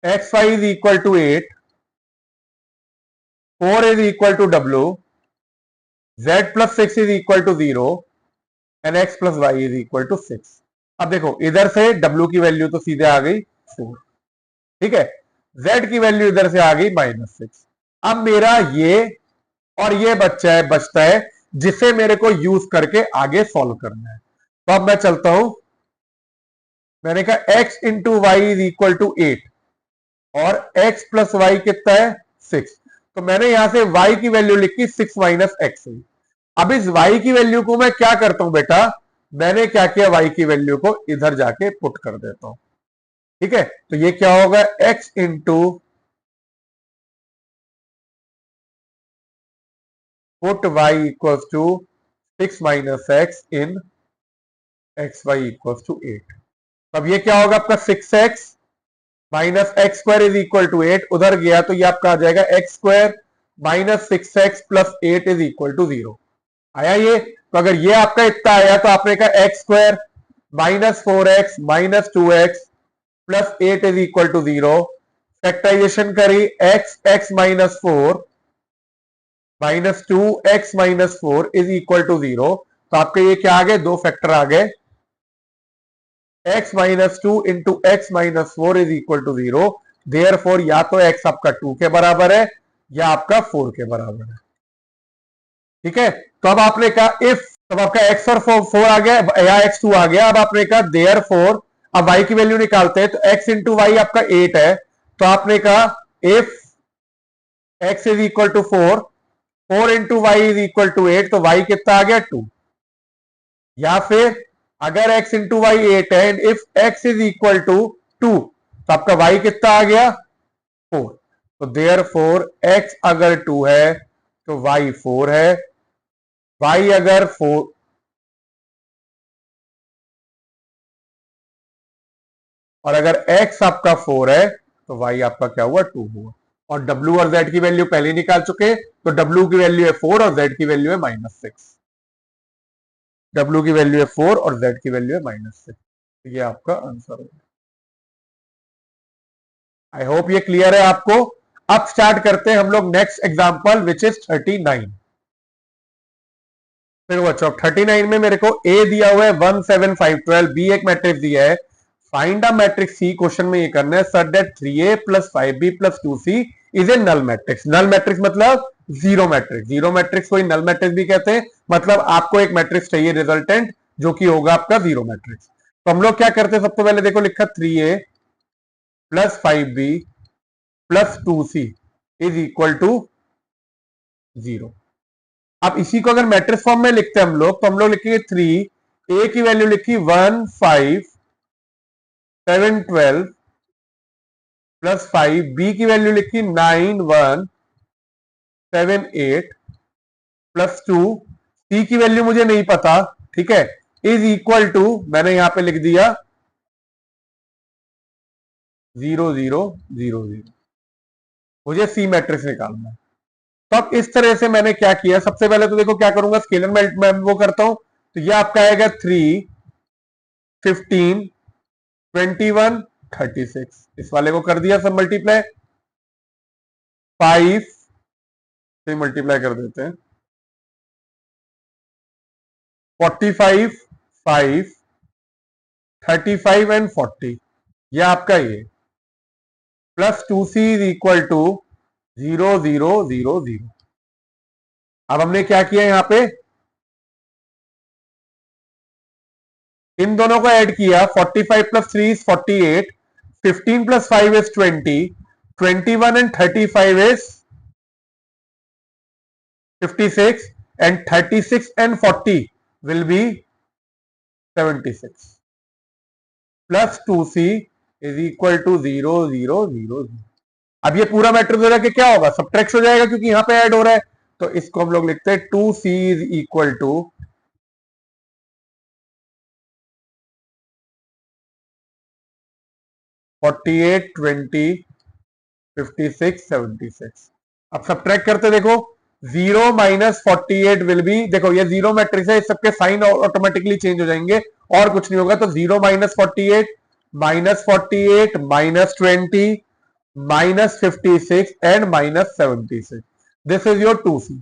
X Y is equal to 8, 4 is equal to W, z plus 6 is equal to 0 and x plus Y is equal to 6। अब देखो इधर से w की वैल्यू तो सीधे आ गई 4, ठीक है, z की वैल्यू इधर से आ गई -6। अब मेरा ये और ये बचता है जिसे मेरे को यूज करके आगे सॉल्व करना है। तो अब मैं चलता हूं, मैंने कहा x into Y is equal to 8 और x प्लस वाई कितना है 6। तो मैंने यहां से y की वैल्यू लिखी 6 माइनस एक्स। अब इस y की वैल्यू को मैं क्या करता हूं बेटा, मैंने क्या किया, y की वैल्यू को इधर जाके पुट कर देता हूं। ठीक है, तो ये क्या होगा, x into put y equals to 6 minus X in X Y equals to 8। अब ये क्या होगा आपका 6x minus X square is equal to 8, उधर गया तो ये आपका आ जाएगा X square minus 6x plus 8 is equal to 0। आया ये, तो अगर ये आपका इतना आया तो आपने कहा X square minus 4x minus 2x plus 8 is equal to 0। Factorisation करी x minus 4 minus 2x minus 4 is equal to 0। तो आपके ये क्या आ गए, दो फैक्टर आ गए, x minus 2 into X minus 4 is equal to 0। Therefore या तो x आपका 2 के बराबर है या आपका 4 के बराबर है। ठीक है, तो अब आपने कहा इफ, तब आपका x और 4 आ गया या x2 आ गया। अब आपने कहा देयरफॉर, अब y की वैल्यू निकालते हैं, तो x इंटू वाई आपका 8 है, तो आपने कहा if x is equal to 4, 4 into Y is equal to 8, तो y कितना आ गया 2। या फिर अगर x इंटू वाई 8 है and if x is equal to 2, तो आपका y कितना आ गया 4। तो देयरफॉर x अगर 2 है तो y 4 है, y अगर 4 और अगर x आपका 4 है तो y आपका क्या हुआ 2 हुआ। और w और z की वैल्यू पहले निकाल चुके, तो w की वैल्यू है 4 और z की वैल्यू है -6। w की वैल्यू है 4 और z की वैल्यू है -6। ये आपका आंसर है। आई होप ये क्लियर है आपको। अब स्टार्ट करते हैं हम लोग नेक्स्ट एग्जांपल विच इज 39। फिर बच्चों 39 में मेरे को A दिया हुआ है 1 7 5 12, B एक मैट्रिक्स दिया है, find a matrix C। Question में ये करना है such that 3A plus 5B plus 2C is a null matrix. Null matrix मतलब जीरो मैट्रिक्स, जीरो मैट्रिक्स को नल मैट्रिक्स भी कहते हैं, मतलब आपको एक मैट्रिक्स चाहिए रिजल्टेंट जो कि होगा आपका जीरो मैट्रिक्स। तो हम लोग क्या करते हैं, सबसे पहले देखो लिखा 3a plus 5b plus 2c is equal to 0। अब इसी को अगर मैट्रिक्स फॉर्म में लिखते हैं हम लोग, तो हम लोग लिखेंगे 3, a की वैल्यू लिखी 1 5 7 12 प्लस 5, बी की वैल्यू लिखी 9 1 7 8 प्लस 2, सी की वैल्यू मुझे नहीं पता, ठीक है, इज इक्वल टू मैंने यहां पे लिख दिया 0 0 0 0। मुझे सी मैट्रिक्स निकालना है। तो अब इस तरह से मैंने क्या किया, सबसे पहले तो देखो क्या करूंगा, स्केलर मैं वो करता हूं, तो ये आपका आएगा 3 15 21 36, इस वाले को कर दिया सब मल्टीप्लाई, 5 से मल्टीप्लाई कर देते हैं, 45 5 35 एंड 40, ये आपका ये plus 2c is equal to 0 0 0 0। अब हमने क्या किया यहां पे, इन दोनों को ऐड किया, 45 plus 3 is 48, 15 plus 5 is 20, 21 and 35 is 56, and 36 and 40 will be 76 plus 2c is equal to 0 0 0 0। अब ये पूरा मैट्रिक्स हो जाके क्या होगा, सबट्रैक्ट हो जाएगा क्योंकि यहां पे ऐड हो रहा है, तो इसको हम लोग लिखते हैं 2c is equal to 48 20 56 76। अब सबट्रैक्ट करते देखो, 0 माइनस 48 विल बी, देखो ये जीरो मैट्रिक्स है, इस सबके साइन ऑटोमेटिकली चेंज हो जाएंगे और कुछ नहीं होगा, तो 0 minus 48 minus 48 minus 20 minus 56 and minus 76, this is your 2c।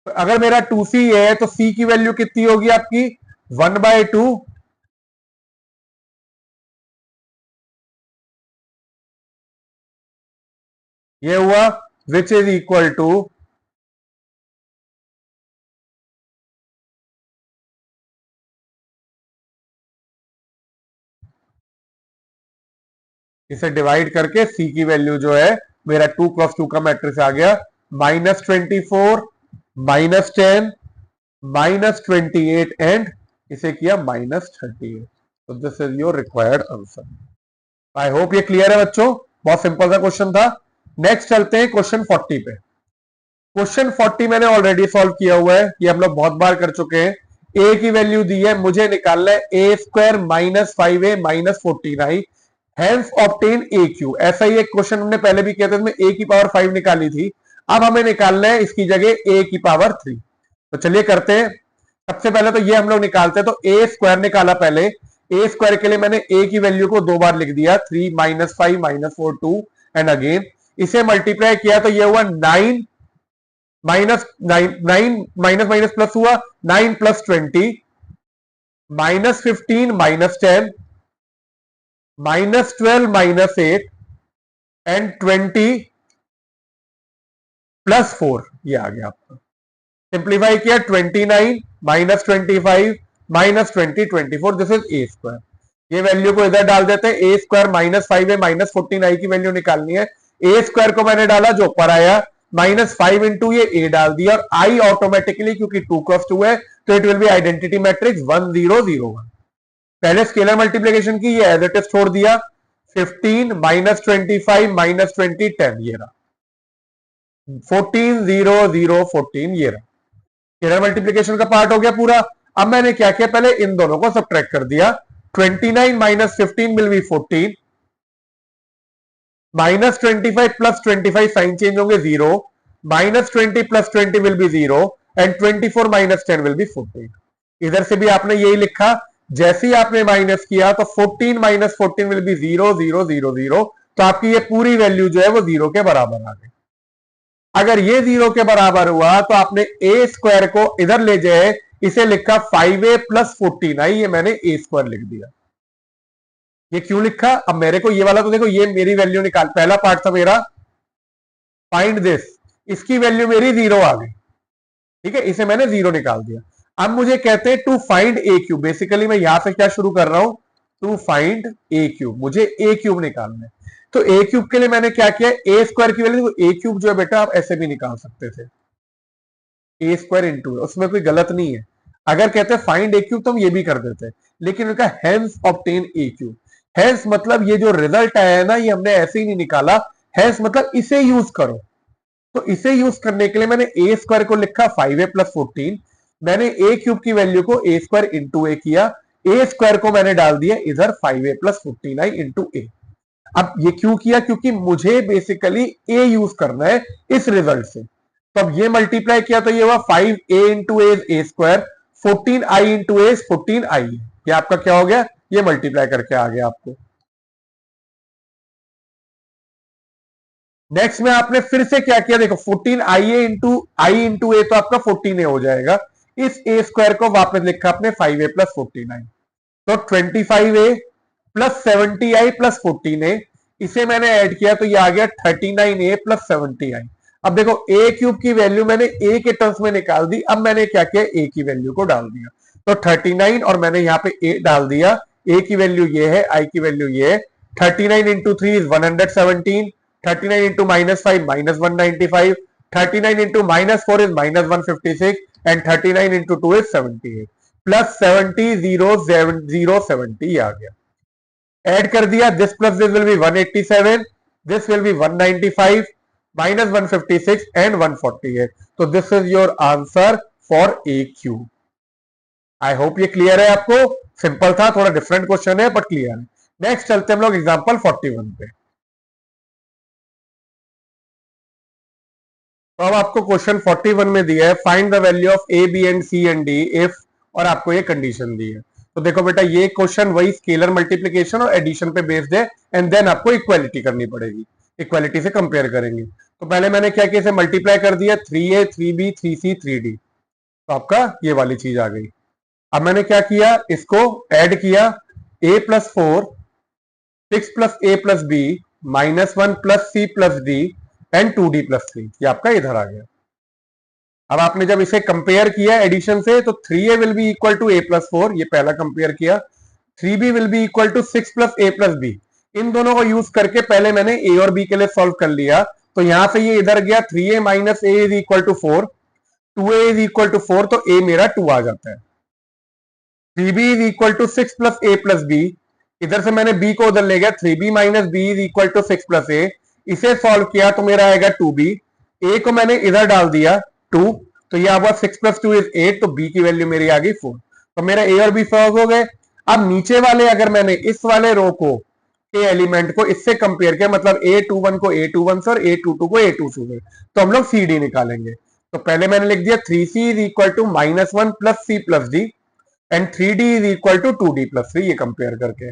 अगर मेरा 2c है तो c की वैल्यू कितनी होगी आपकी 1/2, ये हुआ, विच इज इक्वल टू, इसे डिवाइड करके c की वैल्यू जो है मेरा 2 क्रॉस 2 का मैट्रिक्स आ गया, -24 -10 -28 एंड इसे किया -38। तो this is your required answer. I hope ये क्लियर है बच्चों, बहुत सिंपल सा क्वेश्चन था। नेक्स्ट चलते हैं क्वेश्चन 40 पे। क्वेश्चन 40 मैंने ऑलरेडी सॉल्व किया हुआ है, ये हम लोग बहुत बार कर चुके हैं। ए की वैल्यू दी है, मुझे निकालना है A square minus 5a minus 14i, hence obtain A Q. ऐसा ही एक क्वेश्चन हमने पहले भी किया था, इसमें ए की पावर 5 निकाली थी, अब हमें निकालना है इसकी जगह ए की पावर 3। तो चलिए करते हैं। सबसे पहले तो ये हम लोग निकालते हैं, तो ए स्क्वायर निकाला पहले, ए स्क्वायर के लिए मैंने ए की वैल्यू को 2 बार लिख दिया, 3 माइनस 5 माइनस 4 2 एंड अगेन इसे मल्टीप्लाई किया, तो ये हुआ 9 माइनस 9 माइनस माइनस प्लस हुआ 9 plus 20 minus 15 minus 10 minus 12 minus 8 and 20 plus 4, ये आ गया आपका। सिंप्लीफाई किया, 29 minus 25 minus 20 24, this is A square. ये वैल्यू को इधर डाल देते हैं, ए स्क्वायर माइनस 5 माइनस 14i की वैल्यू निकालनी है। ए स्क्वायर को मैंने डाला जो ऊपर आया, माइनस 5 इंटू ये ए डाल दिया, और आई ऑटोमेटिकली क्योंकि 2 क्रॉस 2 है तो it will be identity matrix 1 0 0 1। पहले स्केलर मल्टीप्लिकेशन की, ये एज इट इज छोड़ दिया, 15 माइनस 25 माइनस 20 10, ये रहा 14 0 0 14, ये रहा स्केलर मल्टीप्लिकेशन का पार्ट हो गया पूरा। अब मैंने क्या किया, पहले इन दोनों को सबट्रैक्ट कर दिया, 29 minus 15 will be 14, minus 25 plus 25 sign change होंगे 0, minus 20 plus 20 will be 0 and 24 minus 10 will be 14। इधर से भी आपने यही लिखा, जैसे ही आपने माइनस किया तो 14 माइनस 14 विल बी 0 0 0 0, तो आपकी ये पूरी वैल्यू जो है वो 0 के बराबर आ गई। अगर ये 0 के बराबर हुआ तो आपने ए स्क्वायर को इधर ले जाए, इसे लिखा 5a प्लस 14i, ये मैंने ए स्क्वायर लिख दिया। ये क्यों लिखा, अब मेरे को ये वाला तो देखो, ये मेरी वैल्यू निकाल, पहला पार्ट था मेरा फाइंड दिस, इसकी वैल्यू मेरी 0 आ गई, ठीक है, इसे मैंने 0 निकाल दिया। अब मुझे कहते हैं to find A Q, basically मैं यहां से क्या शुरू कर रहा हूं, टू फाइंड ए क्यूब, मुझे ए क्यूब निकालना है। तो ए क्यूब के लिए मैंने क्या किया, ए स्क्वायर की वैल्यू, ए क्यूब जो है बेटा आप ऐसे भी निकाल सकते थे, ए स्क्वायर इंटू, उसमें कोई गलत नहीं है। अगर कहते फाइंड ए क्यूब तो हम ये भी कर देते, लेकिन उनका hence obtain a cube, hence मतलब ये जो रिजल्ट आया है ना, ये हमने ऐसे ही नहीं निकाला, हेंस मतलब इसे यूज करो। तो इसे यूज करने के लिए मैंने ए स्क्वायर को लिखा 5a प्लस 14, मैंने ए क्यूब की वैल्यू को ए स्क्वायर इंटू ए किया, ए स्क्वायर को मैंने डाल दिया इधर 5a प्लस 14i इंटू ए। अब ये क्यों किया, क्योंकि मुझे बेसिकली ए यूज करना है इस रिजल्ट से। तो अब ये मल्टीप्लाई किया तो ये हुआ 5a इंटू ए स्क्वायर, 14i इंटू ए 14i, ये आपका क्या हो गया, ये मल्टीप्लाई करके आ गया आपको। नेक्स्ट में आपने फिर से क्या किया, देखो 14 ए तो आपका 14a हो जाएगा, इस ए स्क्वायर को वापस लिखा आपने 5a प्लस 14i, तो 25a plus 70i plus 14a, इसे मैंने ऐड किया तो ये आ गया 39a प्लस 70i। अब देखो ए क्यूब की वैल्यू मैंने ए के टर्म्स में निकाल दी, अब मैंने क्या किया, ए की वैल्यू को डाल दिया, तो 39 और मैंने यहाँ पे ए डाल दिया, ए की वैल्यू ये है, आई की वैल्यू ये है, 39 into 3 is 117, 39 into -5 -195, 39 into -4 is -156, and 39 into 2 is 78, plus 70 0 70 आ गया। ऐड कर दिया, this plus this will B 187, this will B 195, -156 and 148, तो this is your answer for a cube. I hope ये क्लियर है आपको, सिंपल था, थोड़ा डिफरेंट क्वेश्चन है बट क्लियर है। नेक्स्ट चलते हम लोग एग्जांपल 41 पे। तो अब आपको क्वेश्चन 41 में दिया है, find the value of A B and C and D if, और आपको ये कंडीशन दी है। तो देखो बेटा ये क्वेश्चन वही स्केलर मल्टीप्लिकेशन और एडिशन पे बेस्ड है, एंड देन आपको इक्वालिटी करनी पड़ेगी, इक्वालिटी से कंपेयर करेंगे। तो पहले मैंने क्या किया, इसे मल्टीप्लाई कर दिया, 3a 3b 3c 3d, तो आपका ये वाली चीज आ गई। अब मैंने क्या किया, इसको ऐड किया, a plus 4 6 plus A plus B -1 plus C plus D and 2d plus 3, ये आपका इधर आ गया। अब आपने जब इसे कंपेयर किया एडिशन से, तो 3a will be equal to a plus 4, ये पहला कंपेयर किया, 3b will be equal to 6 plus A plus B, इन दोनों को यूज करके पहले मैंने a और b के लिए सॉल्व कर लिया, तो यहां से ये इधर गया, 3a minus A is equal to 4, 2a is equal to 4, तो a मेरा 2 आ जाता है, 3b is equal to 6 plus A plus B, इधर से मैंने b को उधर ले गया, 3b minus B is equal to 6 plus A, इसे सॉल्व किया तो मेरा आएगा 2b, a को मैंने इधर डाल दिया 2, तो ये आपका 6 प्लस 2 इज 8, तो b की वैल्यू मेरी आ गई 4, तो मेरा a और b सॉल्व हो गए। अब नीचे वाले अगर मैंने इस वाले रो को के एलिमेंट को इससे कंपेयर किया, मतलब a21 को a21 से और a22 को a22 से, तो हम लोग cd निकालेंगे। तो पहले मैंने लिख दिया 3c is equal to -1 plus c plus D and 3d is equal to 2d plus 3, ये कंपेयर करके।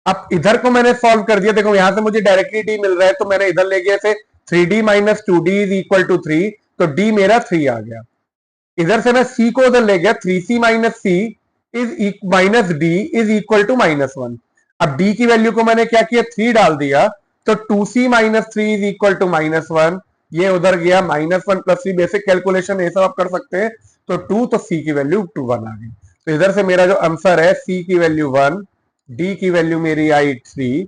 अब इधर को मैंने सॉल्व कर दिया, देखो यहां से मुझे डायरेक्टली डी मिल रहा है, तो मैंने इधर ले गया इसे 3d minus 2d is equal to 3, तो d मेरा 3 आ गया। इधर से मैं c को उधर ले गया, 3c minus c is minus d is equal to -1। अब d की वैल्यू को मैंने क्या किया, 3 डाल दिया, तो 2c minus 3 is equal to -1, ये उधर गया -1 प्लस c, बेसिक कैलकुलेशन ये सब आप कर सकते हैं, तो 2, तो c की वैल्यू 2 1 आ गई। तो इधर से मेरा जो आंसर है, c की वैल्यू 1, डी की वैल्यू मेरी आई 3,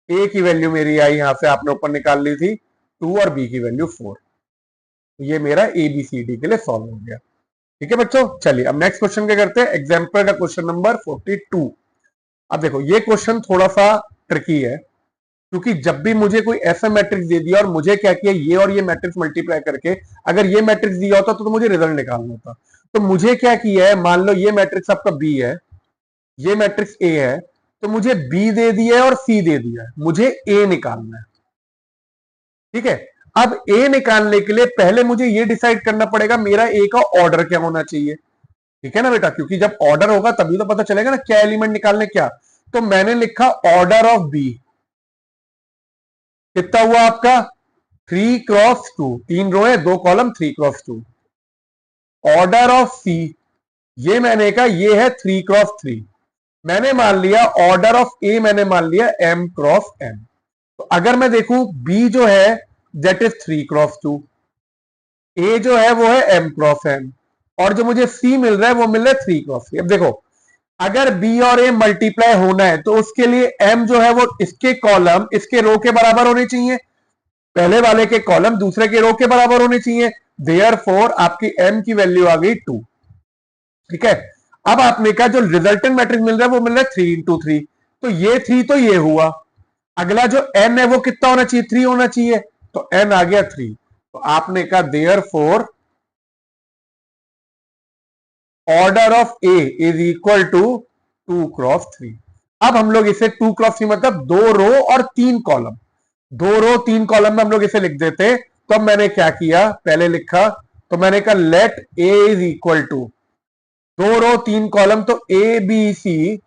ए की वैल्यू मेरी आई यहां से आपने ऊपर निकाल ली थी 2, और बी की वैल्यू 4, ये मेरा ए बी सी डी के लिए सॉल्व हो गया। ठीक है बच्चों, चलिए अब नेक्स्ट क्वेश्चन क्या करते हैं, एग्जाम्पल का क्वेश्चन नंबर 42। अब देखो ये क्वेश्चन थोड़ा सा ट्रिकी है, क्योंकि जब भी मुझे कोई ऐसा मैट्रिक्स दे दिया और मुझे क्या किया, ये और ये मैट्रिक्स मल्टीप्लाई करके अगर ये मैट्रिक्स दिया होता तो मुझे रिजल्ट निकालना होता। तो मुझे क्या किया है, मान लो ये मैट्रिक्स आपका बी है, ये मैट्रिक्स ए है, तो मुझे बी दे दिया है और सी दे दिया है, मुझे ए निकालना है। ठीक है, अब ए निकालने के लिए पहले मुझे ये डिसाइड करना पड़ेगा मेरा ए का ऑर्डर क्या होना चाहिए। ठीक है ना बेटा, क्योंकि जब ऑर्डर होगा तभी तो पता चलेगा ना क्या एलिमेंट निकालने क्या। तो मैंने लिखा ऑर्डर ऑफ बी, कितना हुआ आपका 3 क्रॉस 2, 3 रो है 2 कॉलम, 3 क्रॉस 2। ऑर्डर ऑफ सी, ये मैंने कहा ये है 3 क्रॉस 3। मैंने मान लिया ऑर्डर ऑफ ए, मैंने मान लिया m क्रॉस n। तो अगर मैं देखूं b जो है दैट इज 3 क्रॉस 2, ए जो है वो है m क्रॉस n, और जो मुझे सी मिल रहा है वो मिल रहा है 3 क्रॉस 3। अब देखो अगर बी और ए मल्टीप्लाई होना है तो उसके लिए एम जो है वो इसके कॉलम इसके रो के बराबर होने चाहिए, पहले वाले के कॉलम दूसरे के रो के बराबर होने चाहिए। देयरफॉर आपकी एम की वैल्यू आ गई 2। ठीक है, अब आपने कहा जो रिजल्टेंट मैट्रिक्स मिल रहा है वो मिल रहा है 3 × 3, तो ये 3 तो ये हुआ। अगला जो n है वो कितना होना चाहिए, 3 होना चाहिए, तो n आ गया 3। तो आपने कहा therefore order of A is equal to 2 × 3। अब हम लोग इसे 2 × 3 मतलब 2 रो और 3 कॉलम, 2 रो 3 कॉलम में हम लोग इसे लिख देते। तो अब मैंने क्या किया, पहले लिखा तो मैंने कहा let A is equal to 2 row 3 column, तो A B C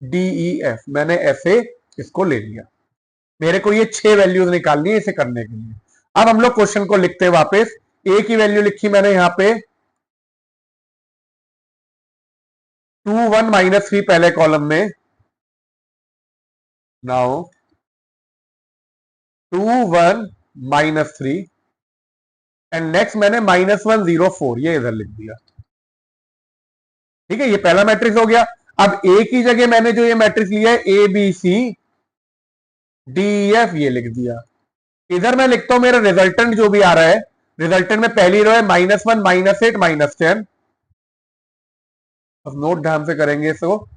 D E F, मैंने ऐसे इसको ले लिया। मेरे को ये 6 वैल्यूज निकालनी है इसे करने के लिए। अब हम लोग क्वेश्चन को लिखते हैं वापस। ए की वैल्यू लिखी मैंने यहां पे 2 1 -3 पहले कॉलम में, नाउ 2 1 -3 एंड नेक्स्ट मैंने -1 0 4 ये इधर लिख दिया। ठीक है, ये पहला मैट्रिक्स हो गया। अब ए की जगह मैंने जो ये मैट्रिक्स लिया है A B C D F ये लिख दिया। इधर मैं लिखता हूं मेरा रिजल्टेंट जो भी आ रहा है, रिजल्टेंट में पहली रो है -1 -8 -10। अब नोट ध्यान से करेंगे इसको।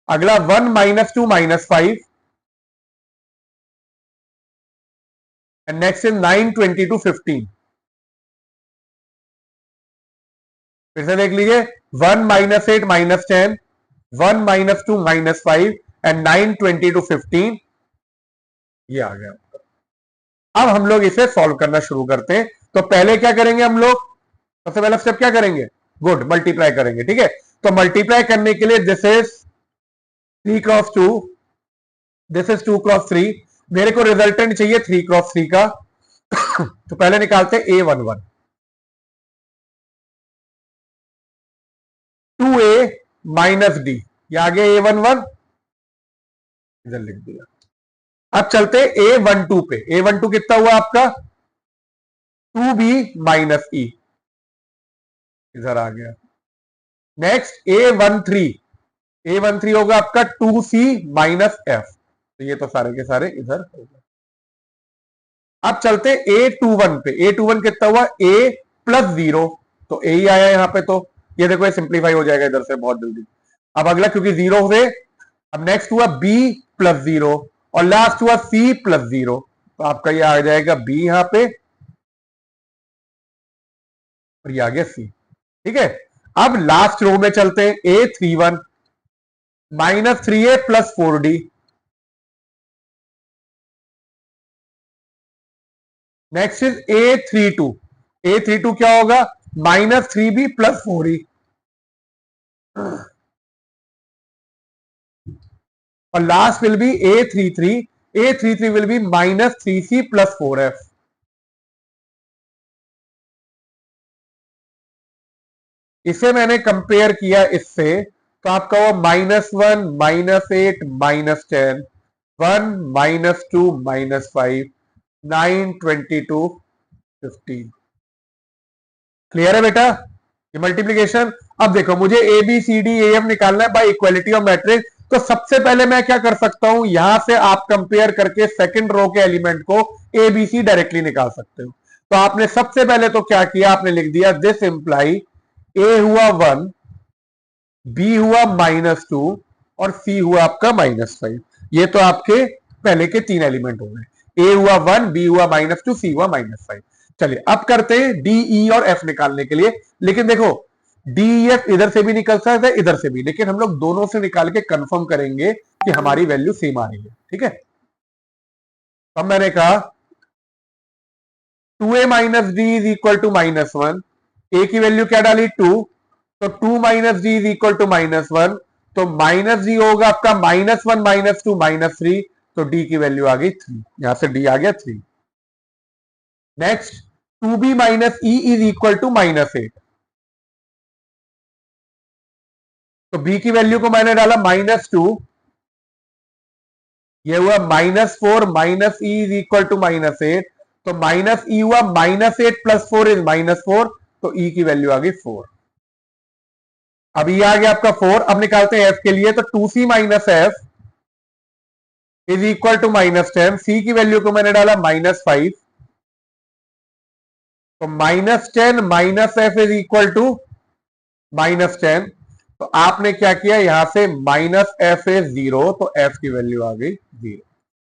अगला 1 -2 -5 एंड नेक्स्ट इज 9 22 15। फिर से देख लीजिए 1 -8 -10 1 -2 -5 एंड 9 22 15 ये आ गया। अब हम लोग इसे सॉल्व करना शुरू करते हैं। तो पहले क्या करेंगे हम लोग, सबसे पहला स्टेप क्या करेंगे, गुड मल्टीप्लाई करेंगे। ठीक है, तो मल्टीप्लाई करने के लिए दिस इज 3 × 2, दिस इज 2 × 3। मेरे को रिजल्टेंट चाहिए 3 × 3 का। तो पहले निकालते हैं A11 2A - D, ये आगे A11 इधर लिख दिया। अब चलते A12 पे। A12 कितना हुआ आपका 2B - E इधर आ गया। नेक्स्ट A13 होगा आपका 2C - F, तो ये तो सारे के सारे इधर हो गए। अब चलते A21 पे। A21 कितना हुआ A + 0, तो A ही आया यहां पे। तो ये देखो ये सिंप्लीफाई हो जाएगा इधर से बहुत जल्दी। अब अगला क्योंकि 0 से, अब नेक्स्ट हुआ B + 0 और लास्ट हुआ C + 0, तो आपका ये आ जाएगा B यहां पे और ये आ गया C। ठीक है, अब लास्ट रो में चलते हैं A31 -3A + 4D। Next is A32 क्या होगा -3B + 4E। और last will be A33 will be -3C + 4F। इसे मैंने कंपेयर किया इससे, तो आपका वो -1 -8 -10 1 -2 -5 9 22 15। क्लियर है बेटा ये मल्टीप्लीकेशन। अब देखो मुझे A B C D A F निकालना है बाय इक्वालिटी ऑफ मैट्रिक्स। तो सबसे पहले मैं क्या कर सकता हूं, यहां से आप कंपेयर करके सेकंड रो के एलिमेंट को ए बी सी डायरेक्टली निकाल सकते हो। तो आपने सबसे पहले तो क्या किया, आपने लिख दिया दिस इंप्लाई ए हुआ 1 बी हुआ -2 और सी हुआ आपका -5। ये तो आपके पहले के 3 एलिमेंट हो गए। ए हुआ 1 बी हुआ -2 सी हुआ -5। चलिए अब करते हैं डी ई और एफ निकालने के लिए। लेकिन देखो डी एफ इधर से भी निकल सकता है इधर से भी, लेकिन हम लोग दोनों से निकाल के कंफर्म करेंगे कि हमारी वैल्यू सेम आ रही है। ठीक है, अब मैंने कहा 2A - D is equal to -1। A की वैल्यू क्या डाली 2, तो 2 - D इज इक्वल टू -1, तो -D होगा आपका -1 -2 -3, तो D की वैल्यू आ गई 3, यहां से D आ गया 3। Next 2B - E is equal to -8, तो B की वैल्यू को मैंने डाला -2, ये हुआ -4 -E इज इक्वल टू -8, तो -E हुआ -8 + 4 इज -4, तो ई की वैल्यू आ गई 4। अब ये आ गया आपका 4। अब निकालते हैं एफ के लिए, तो 2c minus F is equal to -10। C की वैल्यू को मैंने डाला -5, तो -10 minus F is equal to -10। तो आपने क्या किया, यहां से -f इज 0, तो f की वैल्यू आ गई 0।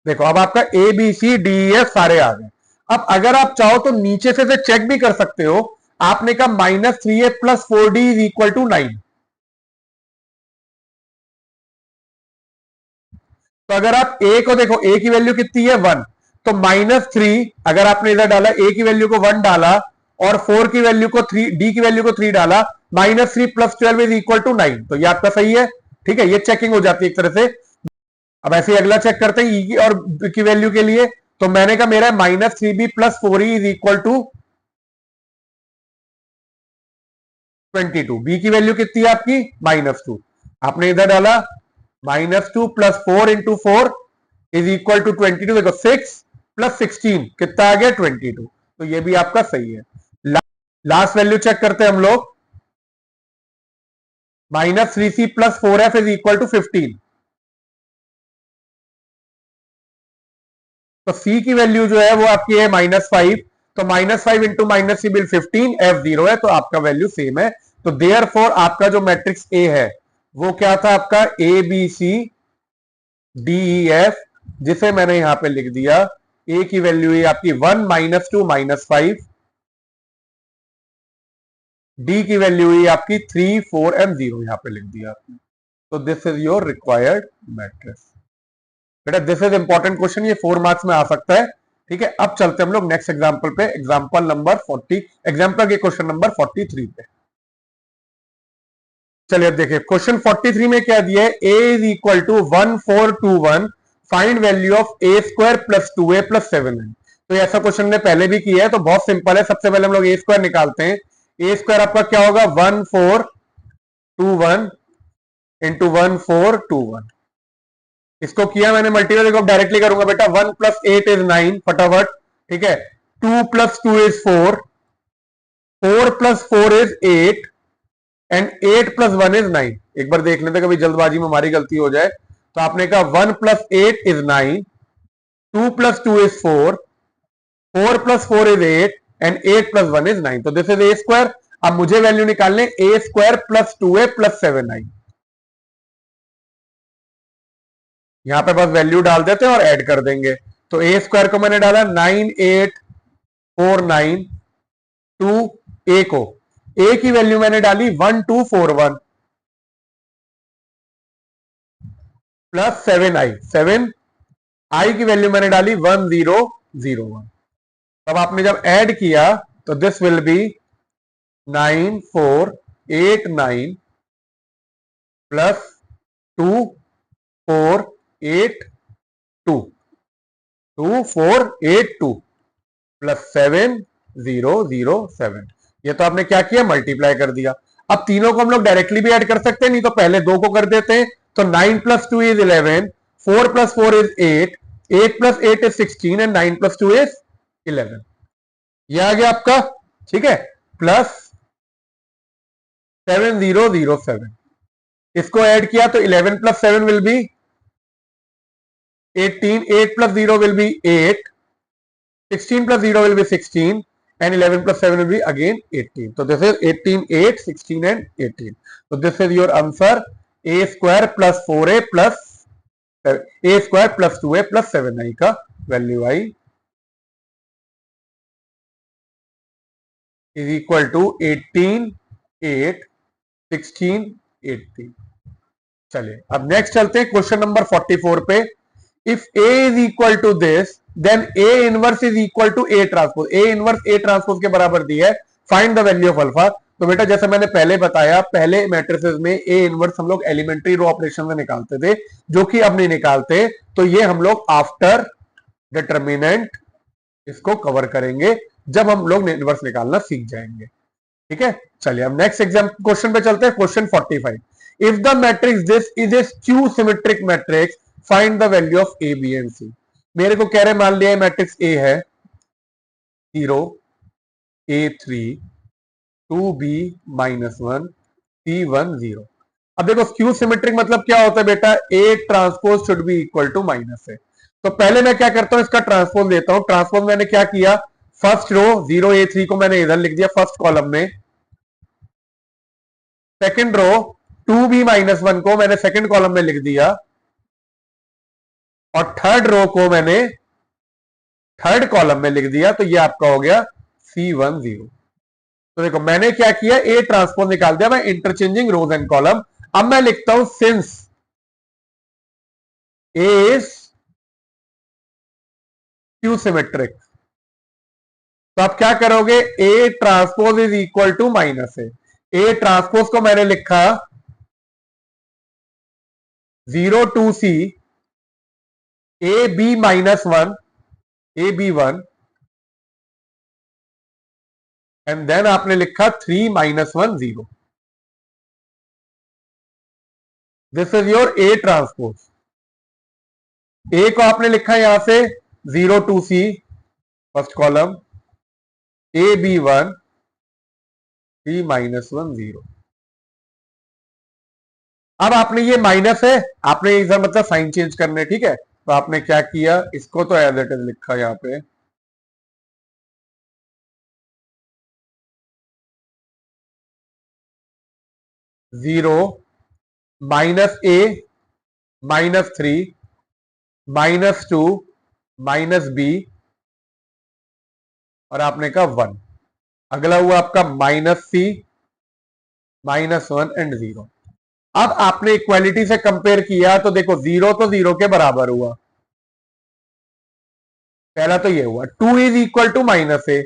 देखो अब आपका A B C D E F सारे आ गए। अब अगर आप चाहो तो नीचे से चेक भी कर सकते हो। आपने कहा -3a plus 4d is equal to 9। तो अगर आप ए को देखो, ए की वैल्यू कितनी है 1, तो -3 अगर आपने इधर डाला, ए की वैल्यू को 1 डाला और 4 की वैल्यू को 3, डी की वैल्यू को 3 डाला, -3 प्लस 12 इज इक्वल टू 9। तो ये आपका सही है, ठीक है, ये चेकिंग हो जाती है एक तरह से। अब ऐसे ही अगला चेक करते हैं ई की और बी की वैल्यू के लिए। तो मैंने कहा मेरा -3b plus 4e is equal to 22। B की वैल्यू कितनी है आपकी -2, आपने इधर डाला -2 plus 4 into 4 is equal to 22। देखो 6 प्लस 16 कितना आ गया 22। तो ये भी आपका सही है। लास्ट वैल्यू चेक करते हैं हम लोग, -3c plus 4f is equal to 15। तो सी की वैल्यू जो है वो आपकी है -5, तो -5 इंटू -c बिल 15, f 0 है, तो आपका वैल्यू सेम है। तो देयर फॉर आपका जो मैट्रिक्स ए है वो क्या था आपका, A B C D E F, जिसे मैंने यहां पे लिख दिया। ए की वैल्यू है आपकी 1 -2 -5, डी की वैल्यू है आपकी 3 4 एंड 0 यहां पे लिख दिया आपने। तो this is your required matrix. बेटा दिस इज इंपॉर्टेंट क्वेश्चन, ये 4 मार्क्स में आ सकता है, ठीक है। अब चलते हम लोग नेक्स्ट एग्जांपल पे, एग्जांपल नंबर 40, एग्जांपल के क्वेश्चन नंबर 43 पे। चलिए अब देखिए क्वेश्चन 43 में क्या दिया है, a is equal to 1421, find value of a square plus 2a plus 7। तो ऐसा क्वेश्चन ने पहले भी किया है, तो बहुत सिंपल है। सबसे पहले हम लोग a स्क्वायर निकालते हैं। a स्क्वायर आपका क्या होगा, 1421 इंटू 1421। इसको किया मैंने मल्टीपल, देखो डायरेक्टली करूंगा बेटा। 1 प्लस 8 इज 9, फटाफट, ठीक है। 2 plus 2 is 4, 4 plus 4 is 8 and 8 plus 1 is 9। एक बार देख लेते, कभी जल्दबाजी में हमारी गलती हो जाए। तो आपने कहा 1 plus 8 is 9, 2 plus 2 is 4, 4 plus 4 is 8 and 8 plus 1 is 9। तो दिस इज ए स्क्वायर। अब मुझे वैल्यू निकालने, ए square plus 2a plus 7i। यहां पे बस वैल्यू डाल देते हैं और ऐड कर देंगे। तो ए स्क्वायर को मैंने डाला 9849, टू ए को, ए की वैल्यू मैंने डाली 1241 प्लस 7i, 7i की वैल्यू मैंने डाली 1001। तब आपने जब ऐड किया तो this will B 9489 plus 2482, 2482 plus 7007। ये तो आपने क्या किया, मल्टीप्लाई कर दिया। अब तीनों को हम लोग डायरेक्टली भी ऐड कर सकते हैं, नहीं तो पहले दो को कर देते हैं। तो 9 plus 2 is 11, 4 plus 4 is 8, 8 plus 8 is 16 and 9 plus 2 is 11। ये आ गया आपका, ठीक है, प्लस 7007। इसको ऐड किया तो 11 plus 7 will be 18, 8 plus 0 will be 8, 16 plus 0 will be 16 and 11 plus 7 will be again 18. So this is 18, 8, 16 and 18. So this is your answer, a square plus 4a plus a square plus 2a plus 7i का value I is equal to 18, 8, 16, 18। चलिए अब next चलते हैं question number 44 पे। If a is equal to this, then a inverse is equal to a transpose. a inverse a transpose के बराबर दी है, find the value of alpha. तो बेटा जैसे मैंने पहले बताया, पहले मैट्रिसेस में a इनवर्स हम लोग एलिमेंट्री रो ऑपरेशन में निकालते थे, जो कि अब नहीं निकालते। तो ये हम लोग आफ्टर डिटर्मिनेंट इसको कवर करेंगे, जब हम लोग इनवर्स निकालना सीख जाएंगे, ठीक है। चलिए अब नेक्स्ट एग्जाम क्वेश्चन पे चलते हैं, question 45। If the matrix this is a skew symmetric matrix, find the value of A B and C. मेरे को कह रहे, मान लिया मैट्रिक्स ए है 0 A3 2b माइनस 1 c1 0। अब देखो स्क्यू सिमेट्रिक मतलब क्या होता है बेटा, A transpose should be equal to minus है। तो पहले मैं क्या करता हूं, इसका ट्रांसपोज लेता हूं। ट्रांसपोज मैंने क्या किया, फर्स्ट रो 0a3 को मैंने इधर लिख दिया फर्स्ट कॉलम में, सेकंड रो 2b माइनस 1 को मैंने सेकंड कॉलम में लिख दिया, और थर्ड रो को मैंने थर्ड कॉलम में लिख दिया। तो ये आपका हो गया C10। तो देखो मैंने क्या किया, ए ट्रांसपोज निकाल दिया मैं, इंटरचेंजिंग रोज एंड कॉलम। अब मैं लिखता हूं since A is skew symmetric, तो आप क्या करोगे, A transpose is equal to minus है। ए ट्रांसपोज को मैंने लिखा 0 2 C A B minus 1 A B 1 and then आपने लिखा 3 minus 1 0। This is your A transpose. A को आपने लिखा यहां से 0 2 C first column, A B 1 3 minus 1 0। अब आपने ये माइनस है, आपने इधर मतलब साइन चेंज करने, ठीक है। तो आपने क्या किया, इसको तो एज इट इज लिखा यहां पे 0 माइनस ए माइनस 3 माइनस 2 माइनस बी, और आपने कहा 1। अगला हुआ आपका माइनस सी माइनस 1 एंड 0। अब आपने इक्वालिटी से कंपेयर किया तो देखो 0 तो 0 के बराबर हुआ, पहला तो ये हुआ। 2 इज इक्वल टू माइनस ए,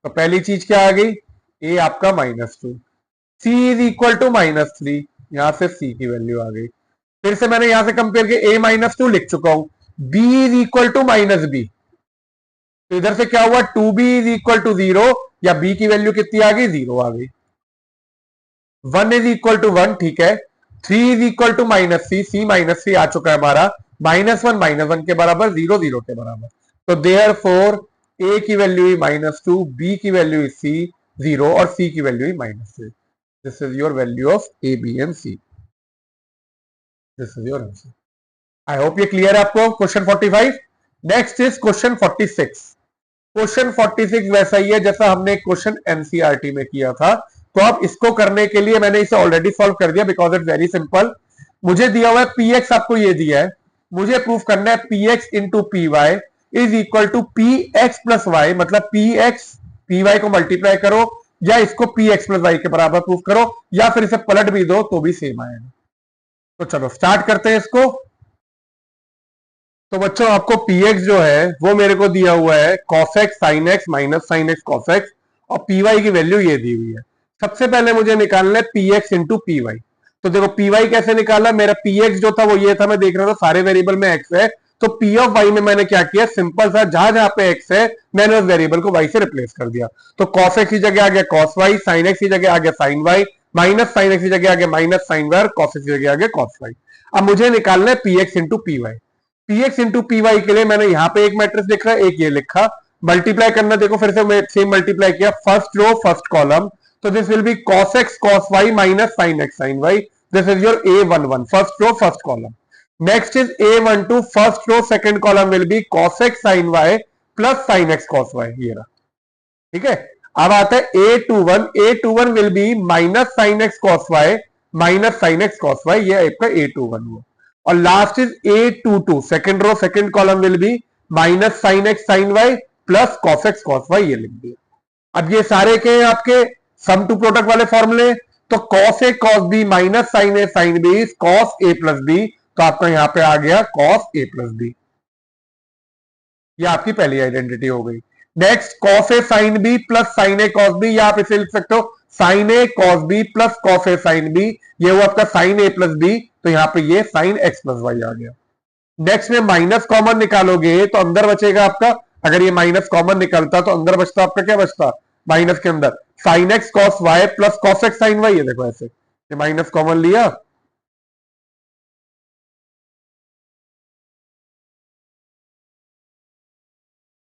तो पहली चीज क्या आ गई, ए आपका -2। सी इज इक्वल टू -3, यहां से सी की वैल्यू आ गई। फिर से मैंने यहां से कंपेयर किया, ए -2 लिख चुका हूं। B is equal to -b, तो इधर से क्या हुआ, 2b इज इक्वल टू 0, या b की वैल्यू कितनी आ गई, 0 आ गई। 1 इज इक्वल टू 1, ठीक है। 3 is equal to -c, c -3 आ चुका है हमारा। -1 के बराबर, 0 0 के बराबर। तो देयर फोर ए की वैल्यू ही -2, बी की वैल्यू सी 0, और सी की वैल्यू ही -3। This is your value of A B and C. This is your answer. I hope ये क्लियर है आपको question 45। Next is question 46। Question 46 वैसा ही है जैसा हमने क्वेश्चन एनसीईआरटी में किया था। तो अब इसको करने के लिए मैंने इसे ऑलरेडी सॉल्व कर दिया, बिकॉज इट वेरी सिंपल। मुझे दिया हुआ है पी एक्स, आपको ये दिया है, मुझे प्रूफ करना है P X into P Y is equal to P X plus Y. मतलब पी एक्स पी वाई को मल्टीप्लाई करो, या इसको पी एक्स प्लस वाई के बराबर प्रूफ करो, या फिर इसे पलट भी दो तो भी सेम आएगा। तो चलो स्टार्ट करते हैं इसको। तो बच्चों आपको px जो है वो मेरे को दिया हुआ है cos x sin x minus sin x cos x, और py की वैल्यू ये दी हुई है। सबसे पहले मुझे निकालना है px इंटू पी वाई। तो देखो py कैसे निकाला, मेरा px जो था वो ये था, मैं देख रहा था सारे वेरिएबल में x है, तो p ऑफ y में मैंने क्या किया, सिंपल सा जहां जहां पे x है मैंने उस वेरिएबल को y से रिप्लेस कर दिया। तो cos x की जगह आ गया cos y, sin x की जगह आ गया sin y, minus sin x की जगह आ गया माइनस sin y, और cos x की जगह आ गया cos y। अब मुझे निकालना है px into P Y. px into P Y के लिए मैंने यहां पे एक मैट्रिक्स लिखा, एक ये लिखा, मल्टीप्लाई करना, देखो फिर से मैं सेम मल्टीप्लाई किया, फर्स्ट रो फर्स्ट कॉलम, तो this will be cos x cos y minus sin x sin y। This is your a11 first row first column. Next is a12 first row second column will be cos x sin y plus sin x cos y, ये रहा, ठीक है। अब आता है a21 will be minus sin x cos y minus sin x cos y, ये आपका a21 हुआ। और last is a22 second row second column will be minus sin x sin y plus cos x cos y, ये लिख दिया। अब ये सारे के आपके सम टू प्रोडक्ट वाले फॉर्मूले, तो cos a cos b minus sin a sin b is cos a plus b, तो आपका यहां पे आ गया cos a प्लस b। ये आपकी पहली आइडेंटिटी हो गई। Next cos a sin b plus sin a cos b, या आप इसे लिख सकते हो sin a cos b plus cos a sin b, ये हुआ आपका sin a प्लस b, तो यहां पे ये sin x प्लस y आ गया। नेक्स्ट में माइनस कॉमन निकालोगे तो अंदर बचेगा आपका, अगर ये माइनस कॉमन निकलता तो अंदर बचता आपका, क्या बचता, माइनस के अंदर sin x cos y plus cos x sin y, ये देखो ऐसे, ये माइनस कॉमन लिया,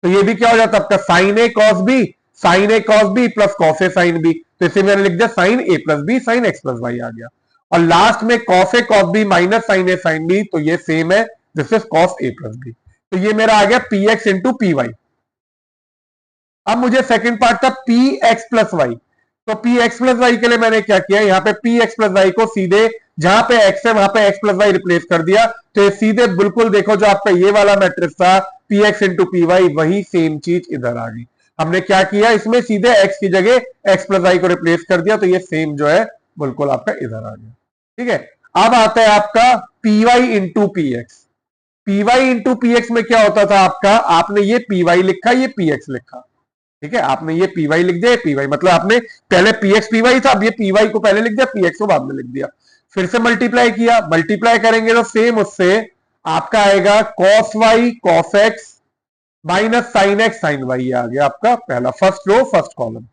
तो ये भी क्या हो जाता आपका sin a cos b sine A cos B plus cos A sine B, तो इसे मैंने लिख दिया sine A plus B sine X plus Y आ गया। और लास्ट में cos A cos B minus sine A sine B, तो ये सेम है, this is cos A plus B. तो ये मेरा आ गया P X into P Y. अब मुझे सेकंड पार्ट था पी एक्स प्लस वाई। तो पी एक्स प्लस वाई के लिए मैंने क्या किया, यहाँ पे पी एक्स प्लस वाई को सीधे जहां पे एक्स है वहां पे एक्स प्लस वाई रिप्लेस कर दिया, तो ये सीधे बिल्कुल देखो जो आपका ये वाला मैट्रिक्स था P X into P Y, वही सेम चीज इधर आ गई। हमने क्या किया, इसमें सीधे एक्स की जगह एक्स प्लस वाई को रिप्लेस कर दिया, तो ये सेम जो है बिल्कुल आपका इधर आ गया। ठीक है, अब आता है आपका P Y into P X. P Y into P X में क्या होता था आपका, आपने ये पी वाई लिखा, ये पी एक्स लिखा। ठीक है, आपने ये पी वाई लिख दिया, पी वाई मतलब आपने पहले पी एक्स पी वाई था, अब ये पी वाई को पहले लिख दिया, पी एक्स को बाद में लिख दिया। फिर से मल्टीप्लाई किया, मल्टीप्लाई करेंगे तो सेम उससे आपका आएगा cos Y cos X minus sine X sine Y आ गया आपका पहला first row first column.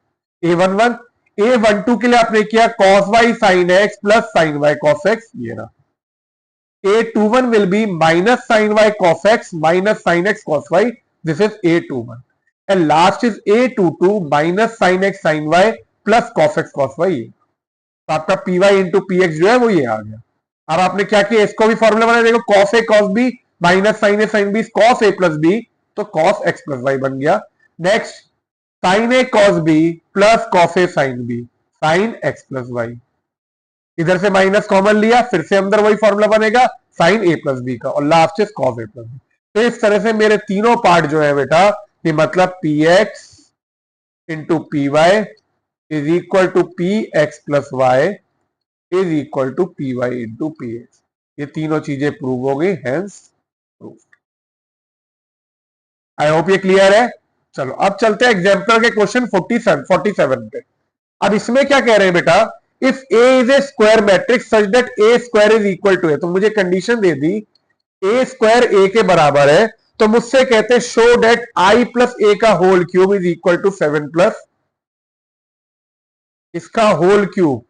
A11 A12 के लिए आपने किया cos Y sine X plus sine Y cos X, ये रहा। A21 will be minus sin y cos x minus sin x cos y. This is A21. And last is A22 minus sin x sin y plus cos x cos y. तो आपका P Y into P X जो है वो ये आ गया। अब आपने क्या किया, इसको भी फॉर्मूला बना, देखो cos a cos b minus sin a sin b cos a plus b, तो cos x प्लस y बन गया। Next sin a cos b plus cos a sin b sin x plus y, इधर से minus common लिया, फिर से अंदर वही फॉर्मूला बनेगा साइन ए प्लस बी का, और last is cos A plus B. तो इस तरह से मेरे तीनों पार्ट जो है बेटा, ये मतलब P X into P Y is equal to P X plus Y is equal to P Y into P X, ये तीनों चीजें प्रूव हो गई, हेंस प्रूव। आई होप ये क्लियर है। चलो अब चलते हैं एग्जाम्पल के क्वेश्चन 47 पे। अब इसमें क्या कह रहे हैं बेटा, if A is A square matrix such that A square is equal to A, तो मुझे कंडीशन दे दी A स्क्वायर A के बराबर है, तो मुझसे कहते हैं show that I plus A का whole cube is equal to 7 plus इसका whole cube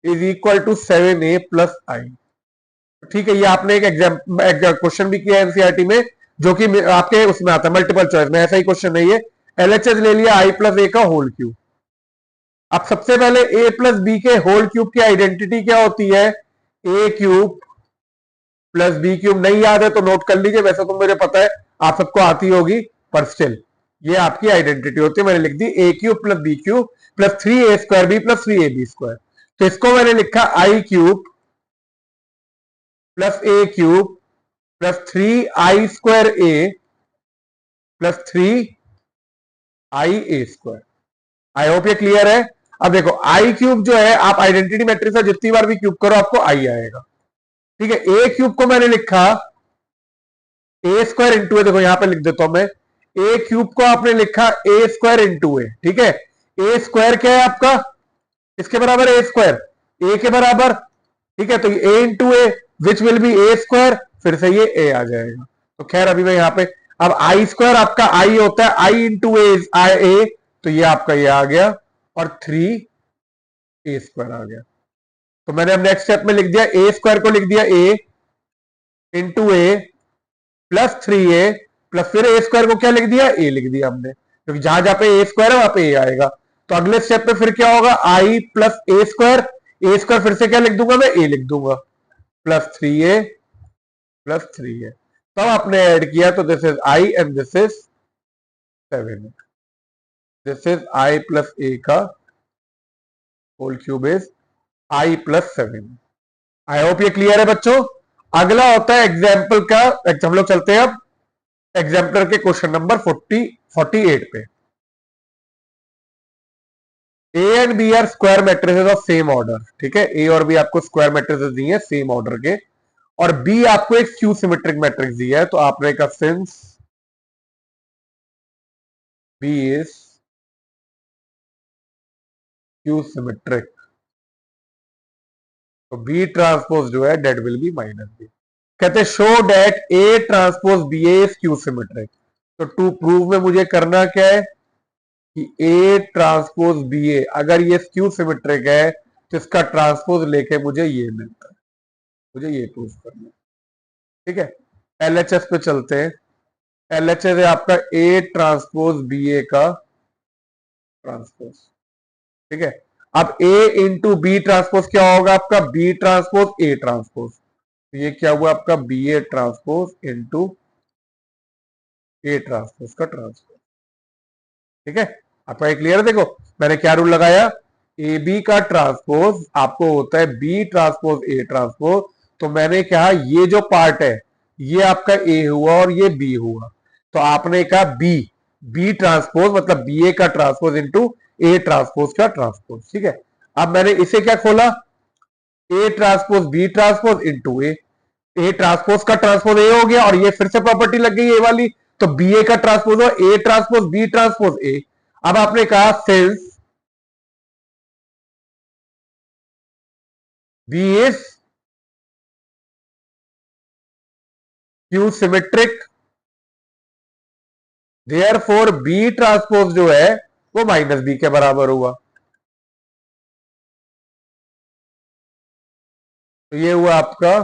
is equal to 7A plus I. ठीक है, ये आपने एक एग्जाम क्वेश्चन भी किया एनसीईआरटी में, जो कि आपके उसमें आता है मल्टीपल चॉइस में, ऐसा ही क्वेश्चन नहीं है। एलएचएस ले लिया I प्लस A का होल क्यूब। अब सबसे पहले a प्लस बी के होल क्यूब की आइडेंटिटी क्या होती है, ए क्यूब प्लस बी क्यूब। नहीं याद है तो नोट कर लीजिए, वैसे तो मुझे पता है आप सबको आती होगी, पर स्टिल ये आपकी आइडेंटिटी होती है। मैंने लिख दी A cube plus B cube plus 3a square B plus 3ab square, तो इसको मैंने लिखा I cube plus A cube plus 3i square A plus 3ia square. I hope ये क्लियर है। अब देखो आई क्यूब जो है, आप आइडेंटिटी मैट्रिक्स है जितनी बार भी क्यूब करो आपको आई आएगा। ठीक है, ए क्यूब को मैंने लिखा ए स्क्वायर इंटू ए, देखो यहां पे लिख देता हूं मैं, ए क्यूब को आपने लिखा ए स्क्वायर इंटू ए। ठीक है, ए स्क्वायर क्या है आपका, इसके बराबर ए स्क्वायर, ए के बराबर। ठीक है, तो A into A which will be A square, फिर से ये ए आ जाएगा। तो खैर अभी मैं यहाँ पे, अब आई स्क्वायर आपका आई होता है, आई इंटू ए इज आई ए, तो ये आपका ये आ गया, और 3a स्क्वायर आ गया। तो मैंने अब नेक्स्ट स्टेप में लिख दिया, ए स्क्वायर को लिख दिया a into A plus 3a plus फिर ए स्क्वायर को क्या लिख दिया, a लिख दिया हमने, क्योंकि जहां जहां पे ए स्क्वायर है वहां पे a आएगा। तो अगले स्टेप पे फिर क्या होगा, i प्लस ए स्क्वायर फिर से क्या लिख दूंगा मैं, a लिख दूंगा प्लस 3a तब आपने ऐड किया, तो this is i and this is 7, this is i plus a का whole cube is i plus 7। I hope ये क्लियर है बच्चों। अगला होता है एग्जाम्पल का, हम लोग चलते हैं अब एग्जाम्पल के क्वेश्चन नंबर 48 पे। A and B are square matrices of same order. ठीक है, ए और बी आपको स्क्वायर मैट्रिसेस दिए हैं सेम ऑर्डर के, और बी आपको एक क्यू सिमेट्रिक मैट्रिक्स दिया है। तो आपने कहा since B is skew symmetric, तो बी ट्रांसपोज जो है that will be minus B. कहते show that A transpose B is skew symmetric. तो टू प्रूव में मुझे करना क्या है कि ए ट्रांसपोज बी ए अगर ये क्यू सिमेट्रिक है तो इसका ट्रांसपोज लेके मुझे ये मिलता है, मुझे ये प्रूव करना है। ठीक है, एलएचएस पे चलते हैं। एलएचएस है आपका ए ट्रांसपोज बी ए का ट्रांसपोज, ठीक है। अब ए इंटू बी ट्रांसपोज क्या होगा आपका, बी ट्रांसपोज ए ट्रांसपोज, तो ये क्या हुआ आपका B A transpose into A transpose का ट्रांसपोज, ठीक है। आपका ये क्लियर है। देखो मैंने क्या रूल लगाया, ए बी का ट्रांसपोज आपको होता है बी ट्रांसपोज ए ट्रांसपोज, तो मैंने कहा ये जो पार्ट है ये आपका ए हुआ और ये बी हुआ, तो आपने कहा बी, बी ट्रांसपोज मतलब बी ए का ट्रांसपोज इंटू ए ट्रांसपोज का ट्रांसपोज, ठीक है। अब मैंने इसे क्या खोला, A transpose B transpose into A transpose का ट्रांसपोज ए हो गया, और ये फिर से प्रॉपर्टी लग गई ए वाली, तो बी ए का ट्रांसपोज हो A transpose B transpose A. अब आपने कहा since B is skew symmetric, therefore B transpose जो है वो माइनस बी के बराबर हुआ, तो ये हुआ आपका,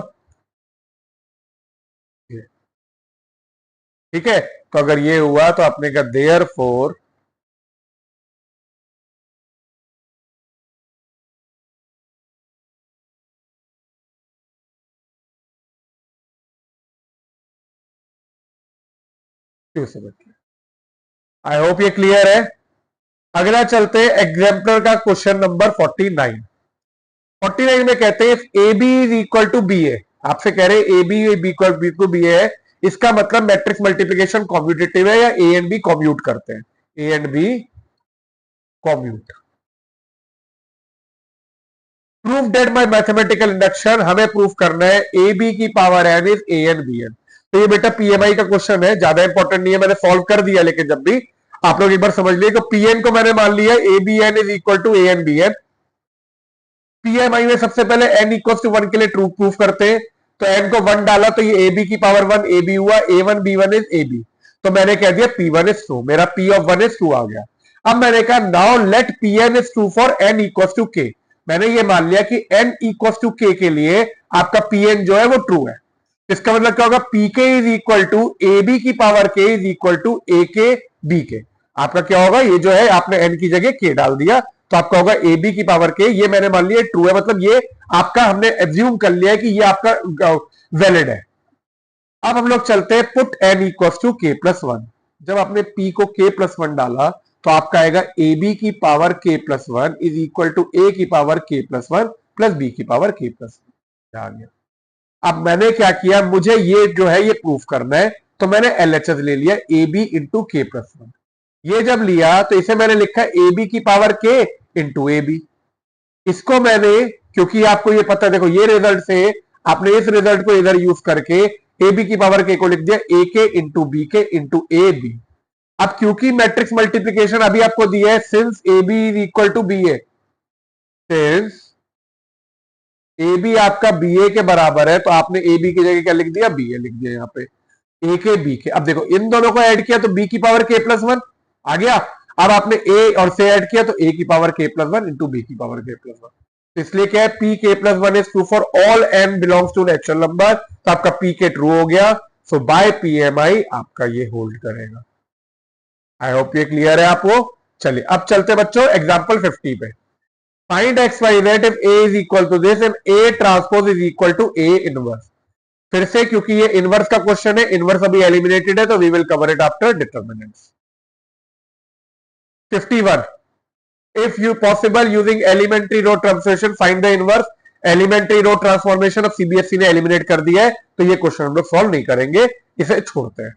ठीक है। तो अगर ये हुआ तो आपने कहा देयरफॉर क्यू सिमेट्रिक। आई होप ये क्लियर है। अगला चलते हैं एग्जाम्पलर का क्वेश्चन नंबर 49। 49 में कहते हैं A B is equal to B A, आपसे कह रहे हैं A B equal to B है, इसका मतलब मैट्रिक्स मल्टीप्लिकेशन कॉम्यूटेटिव है या ए एंड बी कॉम्यूट करते हैं, A and B commute. Proof that by mathematical induction, हमें प्रूफ करना है ए बी की power N is A N B N. तो ये बेटा पीएमआई का क्वेश्चन है, ज्यादा इंपॉर्टेंट नहीं है, मैंने सॉल्व कर दिया, लेकिन जब भी आप लोग एक बार समझ लिए, तो पीएन को मैंने मान लिया A B N is equal to A N B N. PMI में सबसे पहले एन इक्वल टू 1 के लिए ट्रू प्रूफ करते हैं, तो एन को 1 डाला तो ये ए बी की पावर 1 ए बी हुआ, A one B one is A B, तो मैंने कह दिया पी वन इज ट्रू, मेरा पी ऑफ 1 इज 2 आ गया। अब मैंने कहा now let P N is true for N equal to K, मैंने ये मान लिया कि एन इक्वल टू के के लिए आपका पी एन जो है वो ट्रू है। इसका मतलब क्या होगा, P K is equal to A B की power K is equal to A K B के। आपका क्या होगा, ये जो है आपने एन की जगह के डाल दिया, तो आपका होगा ए बी की पावर के, ये मैंने मान लिया ट्रू है, मतलब ये आपका हमने एज्यूम कर लिया है कि ये आपका वैलिड है। अब हम लोग चलते हैं पुट एन इक्वल टू के प्लस 1, जब आपने पी को के प्लस 1 डाला तो आपका आएगा ए बी की power K plus 1 is equal to ए की power K plus 1 plus B की पावर के प्लस 1 आ गया। अब मैंने क्या किया, मुझे ये जो है ये प्रूफ करना है, तो मैंने एलएचएस ले लिया ए बी इंटू के प्लस 1। ये जब लिया तो इसे मैंने लिखा ए बी की पावर के इंटू ए बी। इसको मैंने, क्योंकि आपको ये पता है, देखो ये रिजल्ट से आपने इस रिजल्ट को इधर यूज करके ए बी की पावर के को लिख दिया A K into B K into A B. अब क्योंकि मैट्रिक्स मल्टीप्लीकेशन अभी आपको दिया है, since A B is equal to B A, since A B आपका बी ए के बराबर है, तो आपने ए बी की जगह क्या लिख दिया, बी ए लिख दिया यहाँ पे, ए के बी के। अब देखो इन दोनों को ऐड किया तो बी की पावर के प्लस 1 आ गया। अब आपने ए और से ऐड किया तो ए की power K plus 1 into B की पावर के प्लस 1, तो इसलिए क्या है, P K plus 1 is true for all N belongs to natural number, तो आपका पी के ट्रू हो गया। सो बाय पीएमआई आपका ये होल्ड करेगा। आई होप ये क्लियर है आपको। चलिए अब चलते बच्चों एग्जांपल 50 पे। Find X Y Z if A is equal to this and A transpose is equal to A inverse. फिर से क्योंकि ये इनवर्स का क्वेश्चन है, इनवर्स अभी एलिमिनेटेड है, तो we will cover it after determinants. 51, if you possible using elementary row transformation find the inverse। Elementary row transformation अब सीबीएसई ने एलिमिनेट कर दिया है, तो ये क्वेश्चन हम लोग सॉल्व नहीं करेंगे, इसे छोड़ते हैं।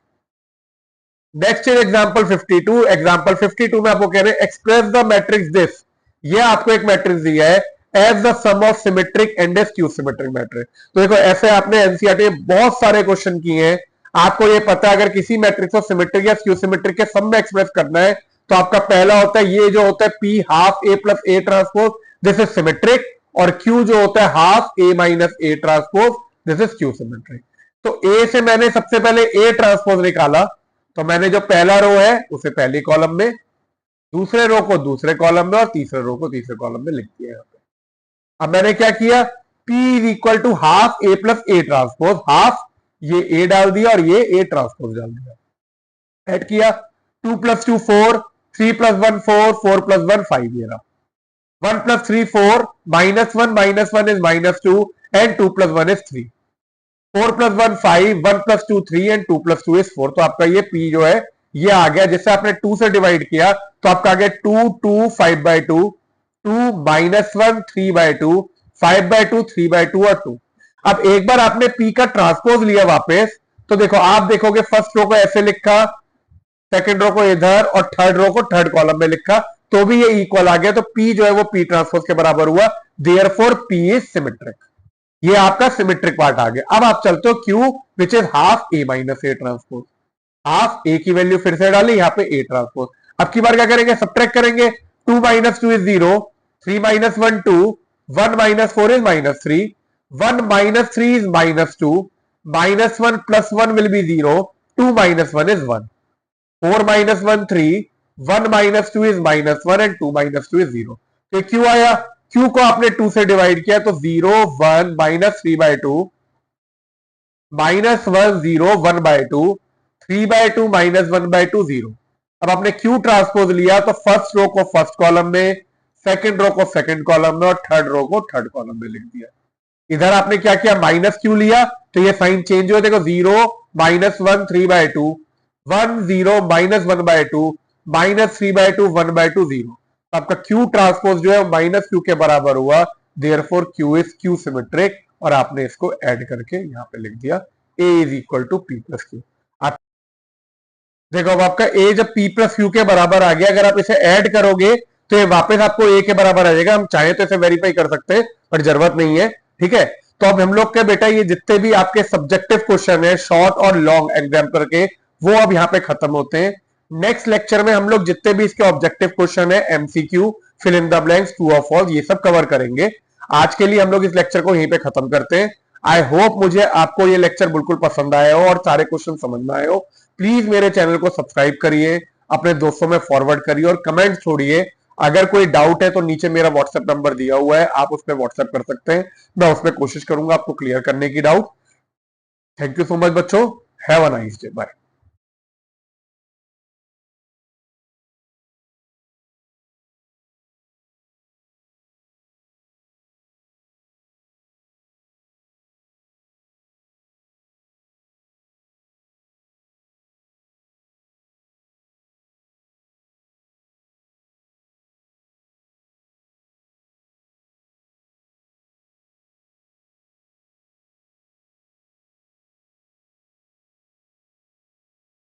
Next is example 52। एग्जांपल 52 में आपको कह रहे हैं एक्सप्रेस द मैट्रिक्स दिस, ये आपको एक मैट्रिक्स दिया है as the sum of symmetric and a skew symmetric matrix. तो देखो ऐसे आपने एनसीईआरटी में बहुत सारे क्वेश्चन किए हैं, आपको ये पता है अगर किसी मैट्रिक्स को सिमेट्रिक या स्क्यू सिमेट्रिक के सम में एक्सप्रेस करना है, तो आपका पहला होता है ये जो होता है P half A plus A transpose, this is symmetric, और क्यू जो होता है half A minus A transpose, this is skew symmetric. तो ए से मैंने सबसे पहले ए ट्रांसपोज निकाला, तो मैंने जो पहला रो है उसे पहली कॉलम में, दूसरे रो को दूसरे कॉलम में, और तीसरे रो को तीसरे कॉलम में लिख दिया यहाँ पे। अब मैंने क्या किया, P is equal to half A plus A transpose, half ये ए डाल दिया और ये ए ट्रांसपोज डाल दिया, ऐड किया 2 + 2 4, 3 + 1 4, 4 + 1 5 ये रहा। 1 + 3 4, -1 is -2 and 2 + 1 is 3। 4 + 1 5, 1 + 2 3 and 2 + 2 is 4। तो आपका ये P जो है ये आ गया, जैसे आपने 2 से डिवाइड किया तो आपका आ गया 2 2 5/2, 2 -1 3/2, 5/2 3/2 और 2। अब एक बार आपने P का ट्रांसपोज लिया वापस, तो देखो आप देखोगे फर्स्ट रो को ऐसे लिखा, सेकंड रो को इधर और थर्ड रो को थर्ड कॉलम में लिखा, तो भी ये इक्वल आ गया। तो P जो है वो P ट्रांसपोज के बराबर हुआ, देयरफॉर P इज सिमेट्रिक। ये आपका सिमेट्रिक पार्ट आ गया। अब आप चलते हो Q which is half A - A transpose. Half A की वैल्यू फिर से डाली, यहाँ पे A ट्रांसपोज। अब की बार क्या करेंगे, सबट्रैक्ट करेंगे। 2 - 2 is 0, 3 - 1 2, 1 - 4 is -3, 1 - 3 is -2, -1 + 1 will be 0, 2 - 1 is 1, 4 - 1 3, 1 - 2 is -1 and 2 - 2 is 0। तो Q आया, Q को आपने 2 से डिवाइड किया तो 0 1 -3/2, -1 0 1/2, 3/2 -1/2 0। अब आपने Q ट्रांसपोज लिया तो फर्स्ट रो को फर्स्ट कॉलम में, सेकंड रो को सेकंड कॉलम में और थर्ड रो को थर्ड कॉलम में लिख दिया। इधर आपने क्या किया, -Q लिया तो ये साइन चेंज हुआ। देखो 0 -1 3/2, 1 0 -1/2, -3/2 1/2 0। आपका Q ट्रांसपोज जो है -Q के बराबर हुआ, therefore Q is Q symmetric. और आपने इसको ऐड करके यहां पे लिख दिया A is equal to P + Q। आप देखो अब आपका A जब P + Q के बराबर आ गया, अगर आप इसे ऐड करोगे तो ये वापस आपको A के बराबर आ जाएगा। हम चाहे तो इसे वेरीफाई कर सकते हैं पर जरूरत नहीं है, ठीक है। तो अब हम लोग के बेटा ये जितने भी आपके सब्जेक्टिव क्वेश्चन है शॉर्ट और लॉन्ग एग्जाम्पल के, वो अब यहाँ पे खत्म होते हैं। नेक्स्ट लेक्चर में हम लोग जितने भी इसके ऑब्जेक्टिव क्वेश्चन है, MCQ, fill in the blanks, true और फॉल्स, ये सब कवर करेंगे। आज के लिए हम लोग इस लेक्चर को यहीं पे खत्म करते हैं। आई होप मुझे आपको ये लेक्चर बिल्कुल पसंद आया हो और सारे क्वेश्चन समझ में आए हो। प्लीज मेरे चैनल को सब्सक्राइब करिए, अपने दोस्तों में फॉरवर्ड करिए और कमेंट छोड़िए। अगर कोई डाउट है तो नीचे मेरा व्हाट्सएप नंबर दिया हुआ है, आप उस पर व्हाट्सएप कर सकते हैं। मैं उसमें कोशिश करूंगा आपको क्लियर करने की doubt. Thank you so much बच्चों, have a nice day, bye.